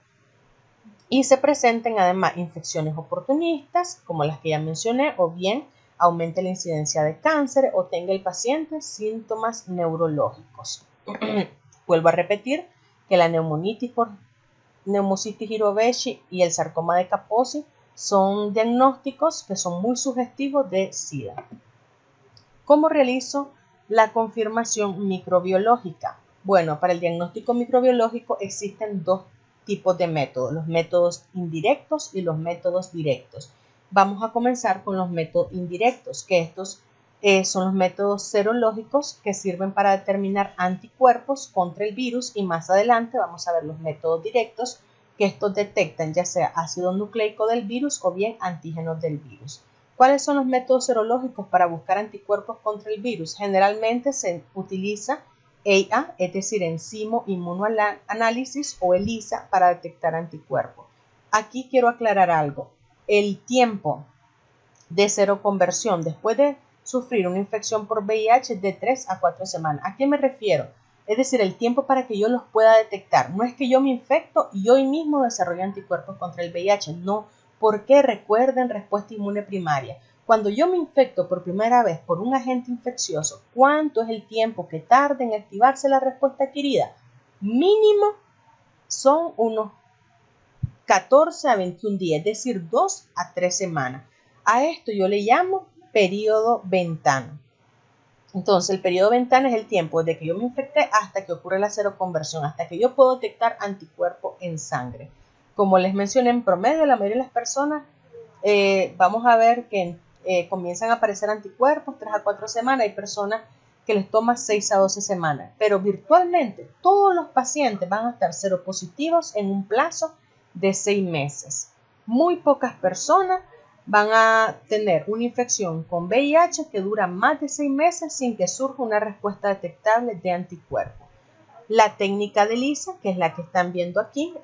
Y se presenten además infecciones oportunistas, como las que ya mencioné, o bien aumente la incidencia de cáncer o tenga el paciente síntomas neurológicos. Vuelvo a repetir que la neumonitis por Pneumocystis jirovecii y el sarcoma de Kaposi son diagnósticos que son muy sugestivos de SIDA. ¿Cómo realizo la confirmación microbiológica? Bueno, para el diagnóstico microbiológico existen dos tipos de métodos, los métodos indirectos y los métodos directos. Vamos a comenzar con los métodos indirectos, que estos son los métodos serológicos que sirven para determinar anticuerpos contra el virus y más adelante vamos a ver los métodos directos, que estos detectan ya sea ácido nucleico del virus o bien antígenos del virus. ¿Cuáles son los métodos serológicos para buscar anticuerpos contra el virus? Generalmente se utiliza EIA, es decir, enzimo inmunoanálisis o ELISA para detectar anticuerpos. Aquí quiero aclarar algo. El tiempo de seroconversión después de sufrir una infección por VIH es de 3 a 4 semanas. ¿A qué me refiero? Es decir, el tiempo para que yo los pueda detectar. No es que yo me infecto y hoy mismo desarrollo anticuerpos contra el VIH. No, Porque recuerden respuesta inmune primaria. Cuando yo me infecto por primera vez por un agente infeccioso, ¿cuánto es el tiempo que tarda en activarse la respuesta adquirida? Mínimo son unos 14 a 21 días, es decir, 2 a 3 semanas. A esto yo le llamo periodo ventana. Entonces, el periodo ventana es el tiempo desde que yo me infecté hasta que ocurre la seroconversión, hasta que yo puedo detectar anticuerpos en sangre. Como les mencioné, en promedio, la mayoría de las personas vamos a ver que comienzan a aparecer anticuerpos 3 a 4 semanas. Hay personas que les toma 6 a 12 semanas, pero virtualmente todos los pacientes van a estar seropositivos en un plazo de 6 meses. Muy pocas personas van a tener una infección con VIH que dura más de 6 meses sin que surja una respuesta detectable de anticuerpos. La técnica de ELISA, que es la que están viendo aquí,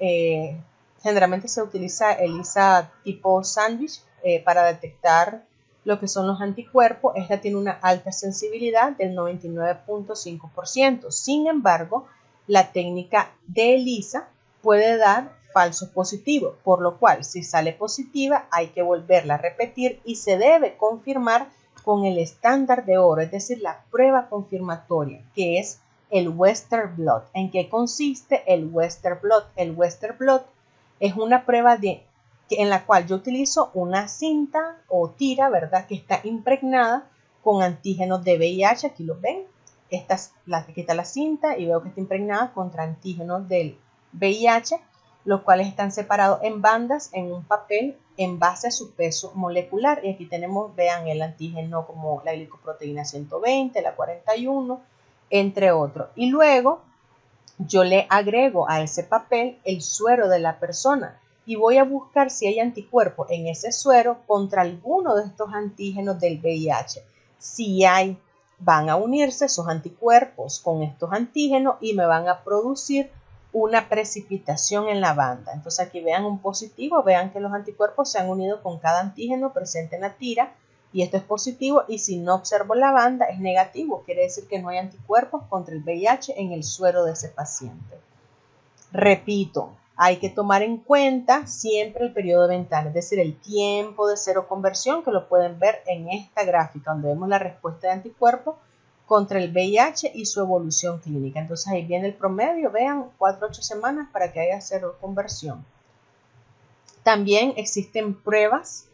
generalmente se utiliza ELISA tipo sándwich para detectar lo que son los anticuerpos. Esta tiene una alta sensibilidad del 99.5%. Sin embargo, la técnica de ELISA puede dar falsos positivos, por lo cual si sale positiva hay que volverla a repetir y se debe confirmar con el estándar de oro, es decir, la prueba confirmatoria, que es el Western Blot. ¿En qué consiste el Western Blot? El Western Blot es una prueba en la cual yo utilizo una cinta o tira, ¿verdad?, que está impregnada con antígenos de VIH. Aquí lo ven. Esta quita la cinta y veo que está impregnada contra antígenos del VIH, los cuales están separados en bandas en un papel en base a su peso molecular. Y aquí tenemos, vean, el antígeno como la glicoproteína 120, la 41, entre otros. Y luego yo le agrego a ese papel el suero de la persona y voy a buscar si hay anticuerpos en ese suero contra alguno de estos antígenos del VIH. Si hay, van a unirse esos anticuerpos con estos antígenos y me van a producir una precipitación en la banda. Entonces aquí vean un positivo, vean que los anticuerpos se han unido con cada antígeno presente en la tira y esto es positivo, y si no observo la banda es negativo, quiere decir que no hay anticuerpos contra el VIH en el suero de ese paciente. Repito, hay que tomar en cuenta siempre el periodo de ventana, es decir, el tiempo de seroconversión, que lo pueden ver en esta gráfica donde vemos la respuesta de anticuerpos contra el VIH y su evolución clínica. Entonces ahí viene el promedio, vean, 4 a 8 semanas para que haya seroconversión. También existen pruebas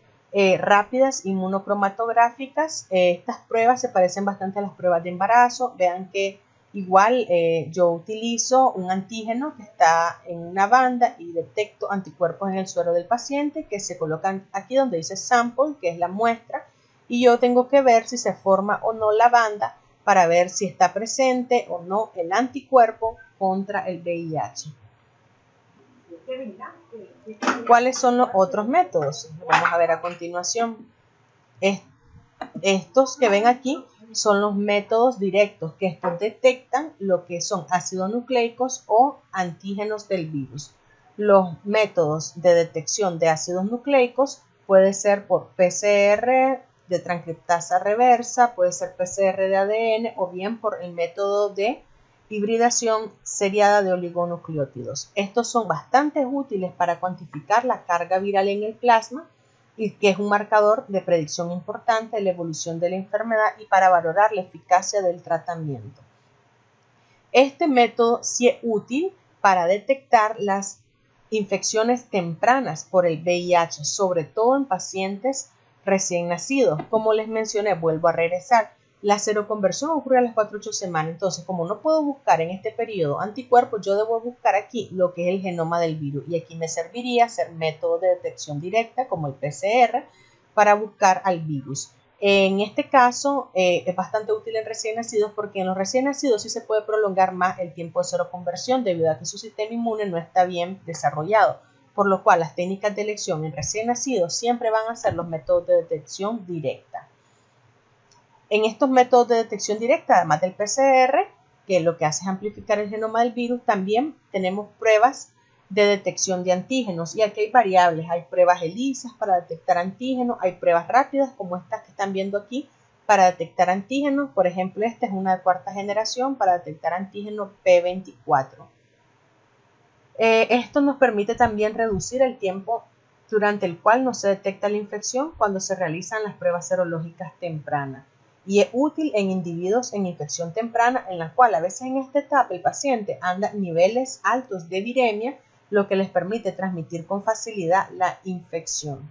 rápidas inmunocromatográficas. Estas pruebas se parecen bastante a las pruebas de embarazo. Vean que igual yo utilizo un antígeno que está en una banda y detecto anticuerpos en el suero del paciente que se colocan aquí donde dice sample, que es la muestra, y yo tengo que ver si se forma o no la banda para ver si está presente o no el anticuerpo contra el VIH. ¿Cuáles son los otros métodos? Vamos a ver a continuación. Estos que ven aquí son los métodos directos, que estos detectan lo que son ácidos nucleicos o antígenos del virus. Los métodos de detección de ácidos nucleicos puede ser por PCR de transcriptasa reversa, puede ser PCR de ADN o bien por el método de hibridación seriada de oligonucleótidos. Estos son bastante útiles para cuantificar la carga viral en el plasma, y que es un marcador de predicción importante de la evolución de la enfermedad y para valorar la eficacia del tratamiento. Este método sí es útil para detectar las infecciones tempranas por el VIH, sobre todo en pacientes recién nacidos. Como les mencioné, vuelvo a regresar. La seroconversión ocurre a las 4 a 8 semanas, entonces como no puedo buscar en este periodo anticuerpos, yo debo buscar aquí lo que es el genoma del virus, y aquí me serviría hacer método de detección directa como el PCR para buscar al virus. En este caso es bastante útil en recién nacidos, porque en los recién nacidos sí se puede prolongar más el tiempo de seroconversión debido a que su sistema inmune no está bien desarrollado, por lo cual las técnicas de elección en recién nacidos siempre van a ser los métodos de detección directa. En estos métodos de detección directa, además del PCR, que lo que hace es amplificar el genoma del virus, también tenemos pruebas de detección de antígenos, y aquí hay variables. Hay pruebas ELISA para detectar antígenos, hay pruebas rápidas como estas que están viendo aquí para detectar antígenos. Por ejemplo, esta es una de 4ª generación para detectar antígeno P24. Esto nos permite también reducir el tiempo durante el cual no se detecta la infección cuando se realizan las pruebas serológicas tempranas. Y es útil en individuos en infección temprana, en la cual a veces en esta etapa el paciente anda en niveles altos de viremia, lo que les permite transmitir con facilidad la infección.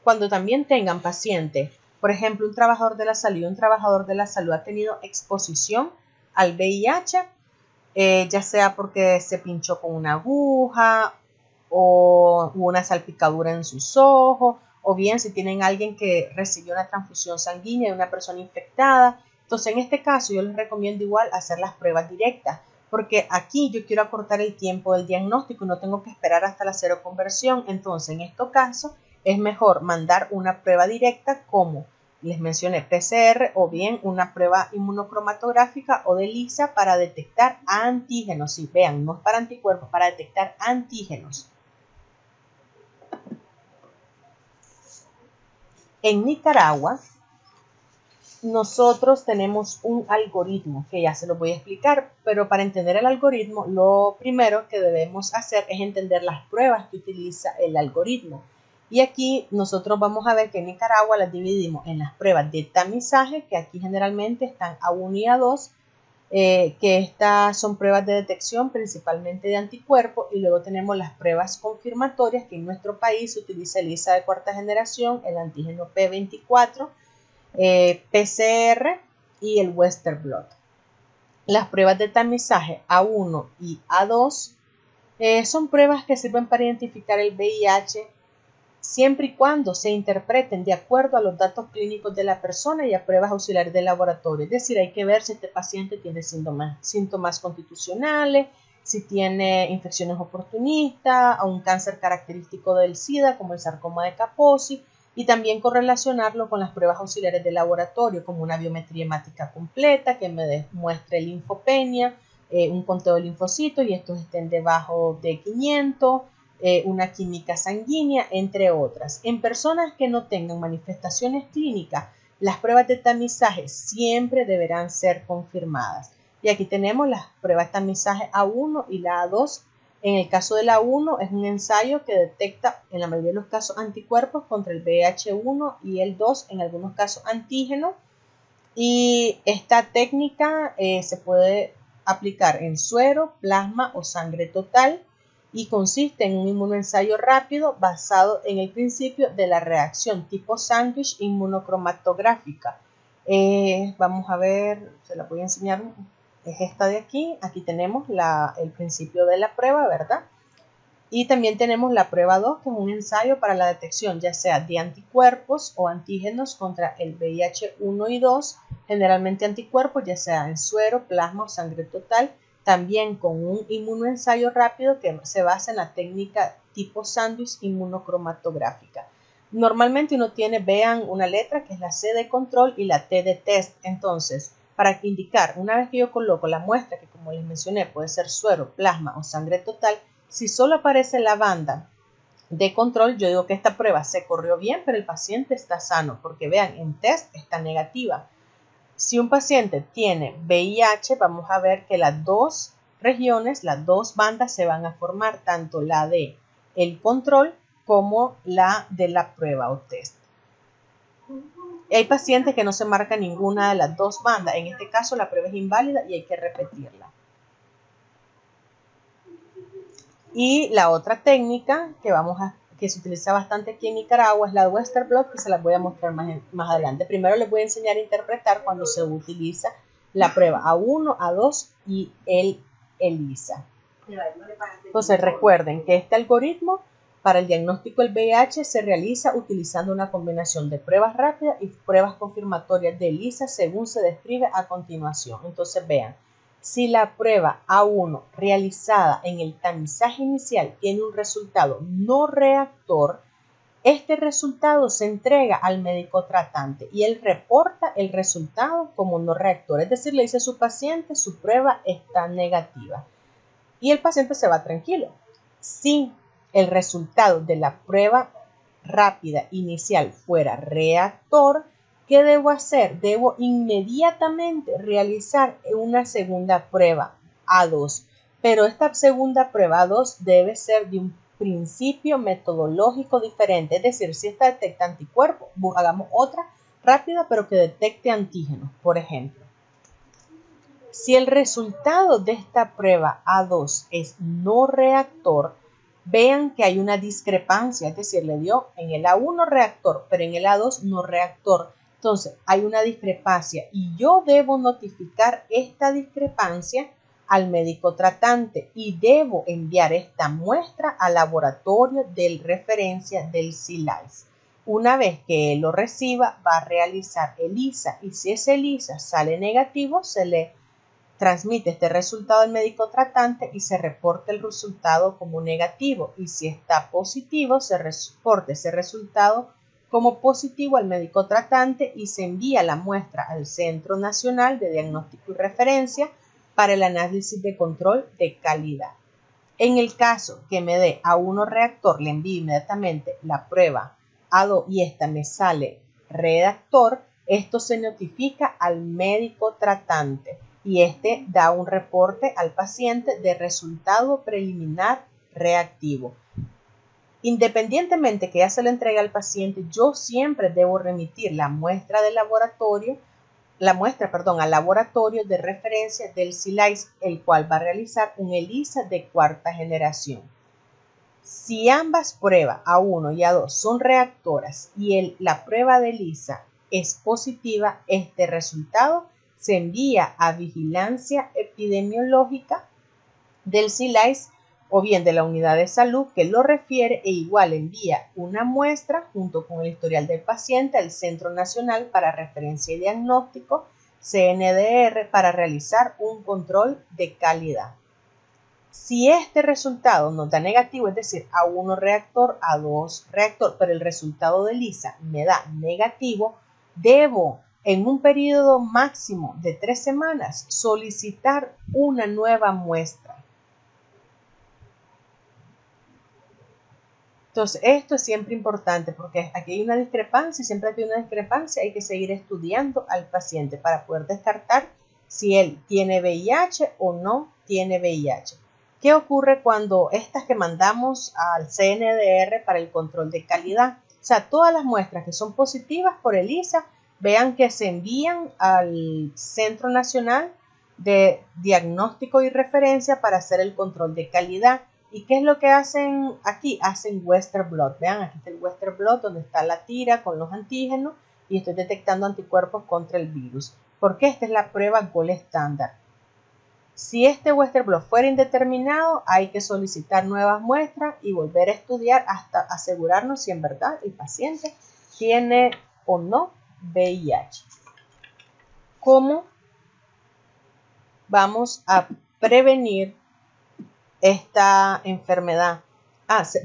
Cuando también tengan pacientes, por ejemplo, un trabajador de la salud ha tenido exposición al VIH, ya sea porque se pinchó con una aguja o hubo una salpicadura en sus ojos, o bien si tienen alguien que recibió una transfusión sanguínea de una persona infectada. Entonces, en este caso, yo les recomiendo igual hacer las pruebas directas, porque aquí yo quiero acortar el tiempo del diagnóstico y no tengo que esperar hasta la seroconversión. Entonces, en estos casos, es mejor mandar una prueba directa como les mencioné, PCR o bien una prueba inmunocromatográfica o de ELISA para detectar antígenos. Sí, vean, no es para anticuerpos, para detectar antígenos. En Nicaragua, nosotros tenemos un algoritmo que ya se lo voy a explicar, pero para entender el algoritmo, lo primero que debemos hacer es entender las pruebas que utiliza el algoritmo. Y aquí nosotros vamos a ver que en Nicaragua las dividimos en las pruebas de tamizaje, que aquí generalmente están A1 y A2, que estas son pruebas de detección principalmente de anticuerpos, y luego tenemos las pruebas confirmatorias, que en nuestro país se utiliza el ELISA de cuarta generación, el antígeno P24, PCR y el Western blot. Las pruebas de tamizaje A1 y A2 son pruebas que sirven para identificar el VIH siempre y cuando se interpreten de acuerdo a los datos clínicos de la persona y a pruebas auxiliares de laboratorio. Es decir, hay que ver si este paciente tiene síntomas constitucionales, si tiene infecciones oportunistas, o un cáncer característico del SIDA como el sarcoma de Kaposi, y también correlacionarlo con las pruebas auxiliares de laboratorio como una biometría hemática completa que me demuestre linfopenia, un conteo de linfocitos y estos estén debajo de 500, una química sanguínea, entre otras. En personas que no tengan manifestaciones clínicas, las pruebas de tamizaje siempre deberán ser confirmadas. Y aquí tenemos las pruebas de tamizaje A1 y la A2. En el caso de la A1 es un ensayo que detecta en la mayoría de los casos anticuerpos contra el VIH1 y el 2 en algunos casos antígenos. Y esta técnica se puede aplicar en suero, plasma o sangre total y consiste en un inmunoensayo rápido basado en el principio de la reacción tipo sándwich inmunocromatográfica. Vamos a ver, se la voy a enseñar, es esta de aquí. Aquí tenemos el principio de la prueba, ¿verdad? Y también tenemos la prueba 2, que es un ensayo para la detección ya sea de anticuerpos o antígenos contra el VIH 1 y 2, generalmente anticuerpos ya sea en suero, plasma o sangre total, también con un inmunoensayo rápido que se basa en la técnica tipo sándwich inmunocromatográfica. Normalmente uno tiene, vean, una letra que es la C de control y la T de test. Entonces, para indicar, una vez que yo coloco la muestra, que como les mencioné puede ser suero, plasma o sangre total, si solo aparece la banda de control, yo digo que esta prueba se corrió bien, pero el paciente está sano, porque vean, en test está negativa. Si un paciente tiene VIH, vamos a ver que las dos regiones, las dos bandas se van a formar, tanto la de el control como la de la prueba o test. Hay pacientes que no se marca ninguna de las dos bandas, en este caso la prueba es inválida y hay que repetirla. Y la otra técnica que se utiliza bastante aquí en Nicaragua es la Western blot, que se las voy a mostrar más adelante. Primero les voy a enseñar a interpretar cuando se utiliza la prueba A1, A2 y el ELISA. Entonces recuerden que este algoritmo para el diagnóstico del VIH se realiza utilizando una combinación de pruebas rápidas y pruebas confirmatorias de ELISA según se describe a continuación. Entonces vean. Si la prueba A1 realizada en el tamizaje inicial tiene un resultado no reactor, este resultado se entrega al médico tratante y él reporta el resultado como no reactor. Es decir, le dice a su paciente, su prueba está negativa. Y el paciente se va tranquilo. Si el resultado de la prueba rápida inicial fuera reactor, ¿qué debo hacer? Debo inmediatamente realizar una segunda prueba A2. pero esta segunda prueba 2 debe ser de un principio metodológico diferente, es decir, si esta detecta anticuerpos, hagamos otra rápida pero que detecte antígenos, por ejemplo. Si el resultado de esta prueba A2 es no reactor, vean que hay una discrepancia, es decir, le dio en el A1 reactor, pero en el A2 no reactor. Entonces, hay una discrepancia y yo debo notificar esta discrepancia al médico tratante y debo enviar esta muestra al laboratorio de referencia del SILAIS. Una vez que él lo reciba, va a realizar ELISA y si ese ELISA sale negativo, se le transmite este resultado al médico tratante y se reporta el resultado como negativo y si está positivo se reporta ese resultado como positivo al médico tratante y se envía la muestra al Centro Nacional de Diagnóstico y Referencia para el análisis de control de calidad. En el caso que me dé A1 reactor, le envío inmediatamente la prueba A2 y esta me sale reactor, esto se notifica al médico tratante y este da un reporte al paciente de resultado preliminar reactivo. Independientemente que ya se le entregue al paciente, yo siempre debo remitir la muestra del laboratorio, al laboratorio de referencia del SILAIS, el cual va a realizar un ELISA de cuarta generación. Si ambas pruebas A1 y A2 son reactoras y la prueba de ELISA es positiva, este resultado se envía a vigilancia epidemiológica del SILAIS o bien de la unidad de salud que lo refiere e igual envía una muestra junto con el historial del paciente al Centro Nacional para Referencia y Diagnóstico, CNDR, para realizar un control de calidad. Si este resultado nos da negativo, es decir, A1 reactor, A2 reactor, pero el resultado de ELISA me da negativo, debo en un periodo máximo de 3 semanas solicitar una nueva muestra. Entonces, esto es siempre importante porque aquí hay una discrepancia, siempre que hay una discrepancia hay que seguir estudiando al paciente para poder descartar si él tiene VIH o no tiene VIH. ¿Qué ocurre cuando estas que mandamos al CNDR para el control de calidad? O sea, todas las muestras que son positivas por ELISA, vean que se envían al Centro Nacional de Diagnóstico y Referencia para hacer el control de calidad. ¿Y qué es lo que hacen aquí? Hacen Western blot. Vean, aquí está el Western blot donde está la tira con los antígenos y estoy detectando anticuerpos contra el virus. Porque esta es la prueba gold estándar. Si este Western blot fuera indeterminado, hay que solicitar nuevas muestras y volver a estudiar hasta asegurarnos si en verdad el paciente tiene o no VIH. ¿Cómo vamos a prevenir esta enfermedad?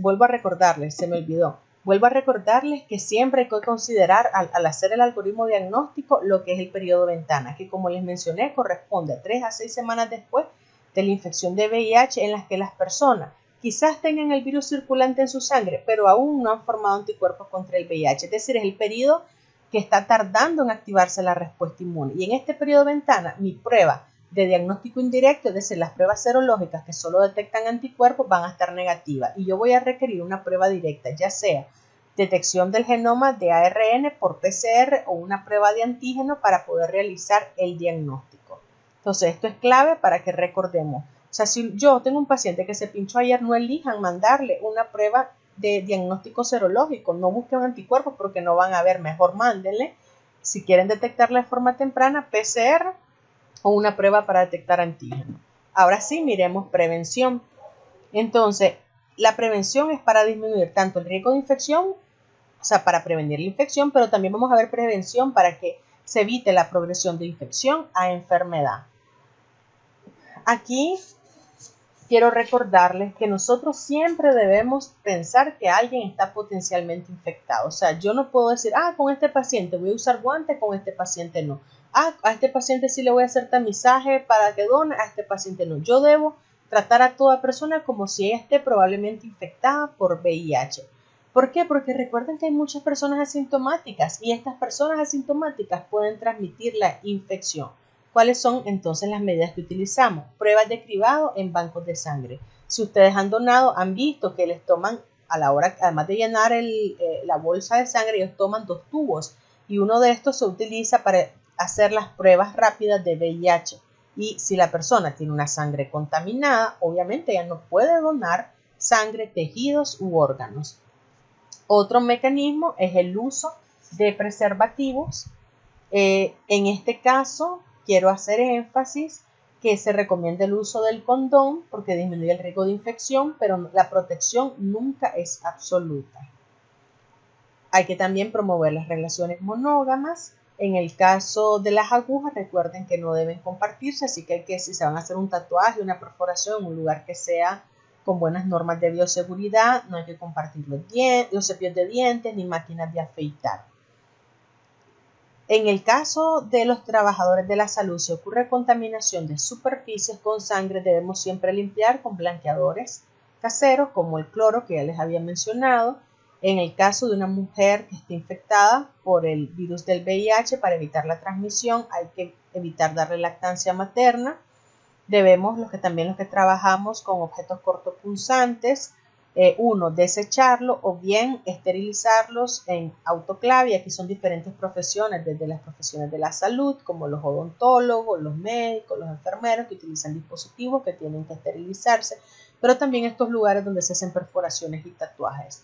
Vuelvo a recordarles, se me olvidó. Vuelvo a recordarles que siempre hay que considerar al hacer el algoritmo diagnóstico lo que es el periodo de ventana, que como les mencioné corresponde a 3 a 6 semanas después de la infección de VIH en las que las personas quizás tengan el virus circulante en su sangre, pero aún no han formado anticuerpos contra el VIH. Es decir, es el periodo que está tardando en activarse la respuesta inmune. Y en este periodo de ventana, mi prueba de diagnóstico indirecto, es decir, las pruebas serológicas que solo detectan anticuerpos van a estar negativas y yo voy a requerir una prueba directa, ya sea detección del genoma de ARN por PCR o una prueba de antígeno para poder realizar el diagnóstico. Entonces, esto es clave para que recordemos. O sea, si yo tengo un paciente que se pinchó ayer, no elijan mandarle una prueba de diagnóstico serológico, no busquen anticuerpos porque no van a ver, mejor mándenle, si quieren detectarla de forma temprana, PCR o una prueba para detectar antígenos. Ahora sí, miremos prevención. Entonces, la prevención es para disminuir tanto el riesgo de infección, o sea, para prevenir la infección, pero también vamos a ver prevención para que se evite la progresión de infección a enfermedad. Aquí quiero recordarles que nosotros siempre debemos pensar que alguien está potencialmente infectado. O sea, yo no puedo decir, con este paciente voy a usar guantes, con este paciente no. A este paciente sí le voy a hacer tamizaje para que done, a este paciente no. Yo debo tratar a toda persona como si ella esté probablemente infectada por VIH. ¿Por qué? Porque recuerden que hay muchas personas asintomáticas y estas personas asintomáticas pueden transmitir la infección. ¿Cuáles son entonces las medidas que utilizamos? Pruebas de cribado en bancos de sangre. Si ustedes han donado, han visto que les toman, a la hora, además de llenar la bolsa de sangre, ellos toman 2 tubos y uno de estos se utiliza para hacer las pruebas rápidas de VIH. Y si la persona tiene una sangre contaminada, obviamente ella no puede donar sangre, tejidos u órganos. Otro mecanismo es el uso de preservativos. En este caso, quiero hacer énfasis que se recomienda el uso del condón porque disminuye el riesgo de infección, pero la protección nunca es absoluta. Hay que también promover las relaciones monógamas. En el caso de las agujas, recuerden que no deben compartirse, así que si se van a hacer un tatuaje, una perforación en un lugar que sea con buenas normas de bioseguridad, no hay que compartir los cepillos de dientes ni máquinas de afeitar. En el caso de los trabajadores de la salud, si ocurre contaminación de superficies con sangre, debemos siempre limpiar con blanqueadores caseros como el cloro que ya les había mencionado. En el caso de una mujer que esté infectada por el virus del VIH, para evitar la transmisión hay que evitar darle lactancia materna. Debemos, los que trabajamos con objetos cortopunzantes, desecharlo o bien esterilizarlos en autoclave. Aquí son diferentes profesiones, desde las profesiones de la salud, como los odontólogos, los médicos, los enfermeros, que utilizan dispositivos que tienen que esterilizarse, pero también estos lugares donde se hacen perforaciones y tatuajes.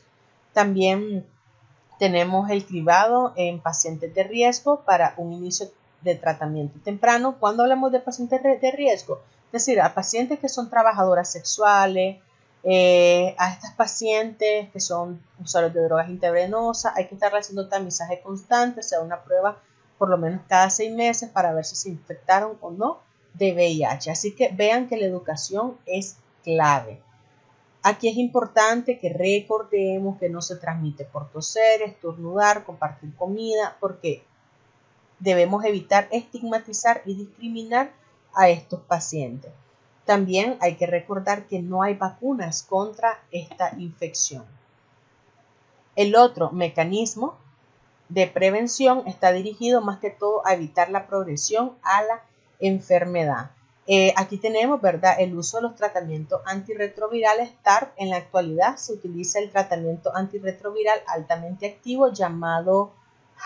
También tenemos el cribado en pacientes de riesgo para un inicio de tratamiento temprano. Cuando hablamos de pacientes de riesgo, es decir, a pacientes que son trabajadoras sexuales, a estas pacientes que son usuarios de drogas intravenosas, hay que estar haciendo tamizaje constante, o sea, una prueba por lo menos cada 6 meses para ver si se infectaron o no de VIH. Así que vean que la educación es clave. Aquí es importante que recordemos que no se transmite por toser, estornudar, compartir comida, porque debemos evitar estigmatizar y discriminar a estos pacientes. También hay que recordar que no hay vacunas contra esta infección. El otro mecanismo de prevención está dirigido más que todo a evitar la progresión a la enfermedad. Aquí tenemos, ¿verdad?, el uso de los tratamientos antirretrovirales TARP. En la actualidad se utiliza el tratamiento antirretroviral altamente activo llamado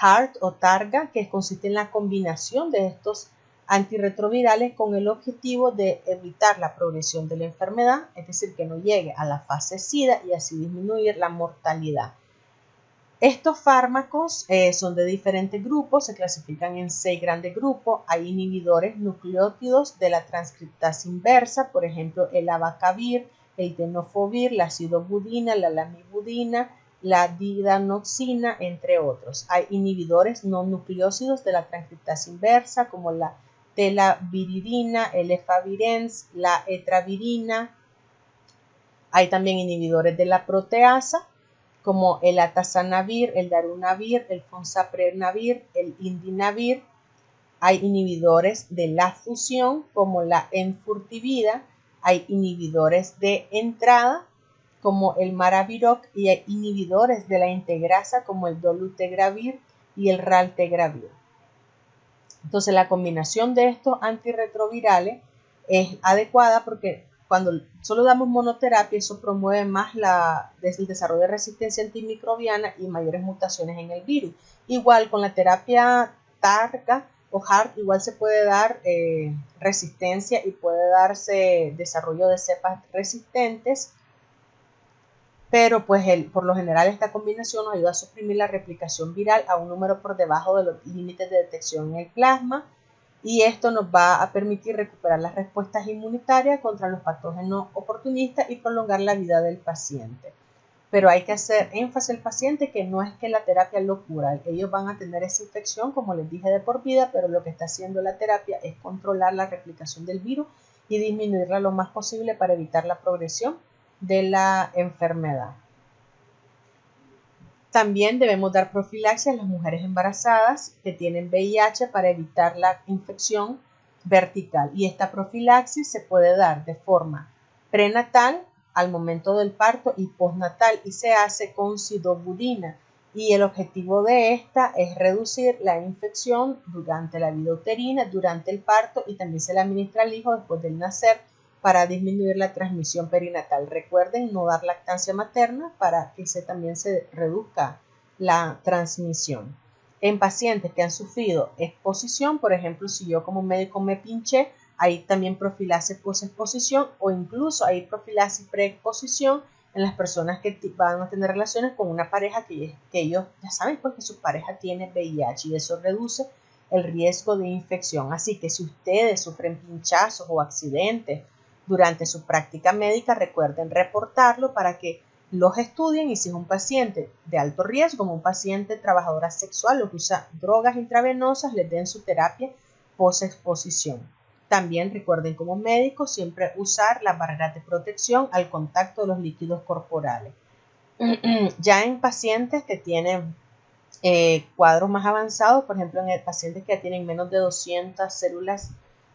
HAART o TARGA, que consiste en la combinación de estos antirretrovirales con el objetivo de evitar la progresión de la enfermedad, es decir, que no llegue a la fase SIDA y así disminuir la mortalidad. Estos fármacos son de diferentes grupos, se clasifican en 6 grandes grupos. Hay inhibidores nucleótidos de la transcriptasa inversa, por ejemplo, el abacavir, el tenofovir, la acidobudina, la lamivudina, la didanoxina, entre otros. Hay inhibidores no nucleósidos de la transcriptasa inversa, como la telaviririna, el efavirenz, la etravirina. Hay también inhibidores de la proteasa, como el atazanavir, el darunavir, el fonsaprevnavir, el indinavir. Hay inhibidores de la fusión, como la enfurtivida. Hay inhibidores de entrada, como el maraviroc, y hay inhibidores de la integrasa, como el dolutegravir y el raltegravir. Entonces, la combinación de estos antirretrovirales es adecuada porque cuando solo damos monoterapia, eso promueve más el desarrollo de resistencia antimicrobiana y mayores mutaciones en el virus. Igual con la terapia TARGA o HAART, igual se puede dar resistencia y puede darse desarrollo de cepas resistentes, pero pues por lo general esta combinación nos ayuda a suprimir la replicación viral a un número por debajo de los límites de detección en el plasma, y esto nos va a permitir recuperar las respuestas inmunitarias contra los patógenos oportunistas y prolongar la vida del paciente. Pero hay que hacer énfasis al paciente que no es que la terapia lo cura. Ellos van a tener esa infección, como les dije, de por vida, pero lo que está haciendo la terapia es controlar la replicación del virus y disminuirla lo más posible para evitar la progresión de la enfermedad. También debemos dar profilaxis a las mujeres embarazadas que tienen VIH para evitar la infección vertical. Y esta profilaxis se puede dar de forma prenatal, al momento del parto, y postnatal, y se hace con sidobudina. y el objetivo de esta es reducir la infección durante la vida uterina, durante el parto, y también se le administra al hijo después del nacer para disminuir la transmisión perinatal. Recuerden no dar lactancia materna para que también se reduzca la transmisión. En pacientes que han sufrido exposición, por ejemplo, si yo como médico me pinché, hay también profilaxis post-exposición, o incluso hay profilaxis pre-exposición en las personas que van a tener relaciones con una pareja que ellos ya saben pues que su pareja tiene VIH, y eso reduce el riesgo de infección. Así que si ustedes sufren pinchazos o accidentes durante su práctica médica, recuerden reportarlo para que los estudien, y si es un paciente de alto riesgo, como un paciente trabajadora sexual o que usa drogas intravenosas, les den su terapia post-exposición. También recuerden como médicos siempre usar las barreras de protección al contacto de los líquidos corporales. Ya en pacientes que tienen cuadros más avanzados, por ejemplo en pacientes que tienen menos de 200 células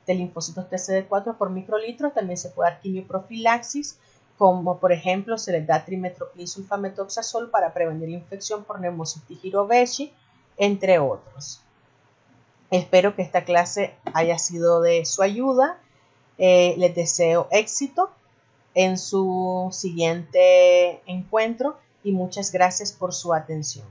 de linfocitos TCD4 por microlitro, también se puede dar quimioprofilaxis, como por ejemplo se les da trimetoprim sulfametoxazol para prevenir la infección por Pneumocystis jirovecii, entre otros. Espero que esta clase haya sido de su ayuda. Les deseo éxito en su siguiente encuentro y muchas gracias por su atención.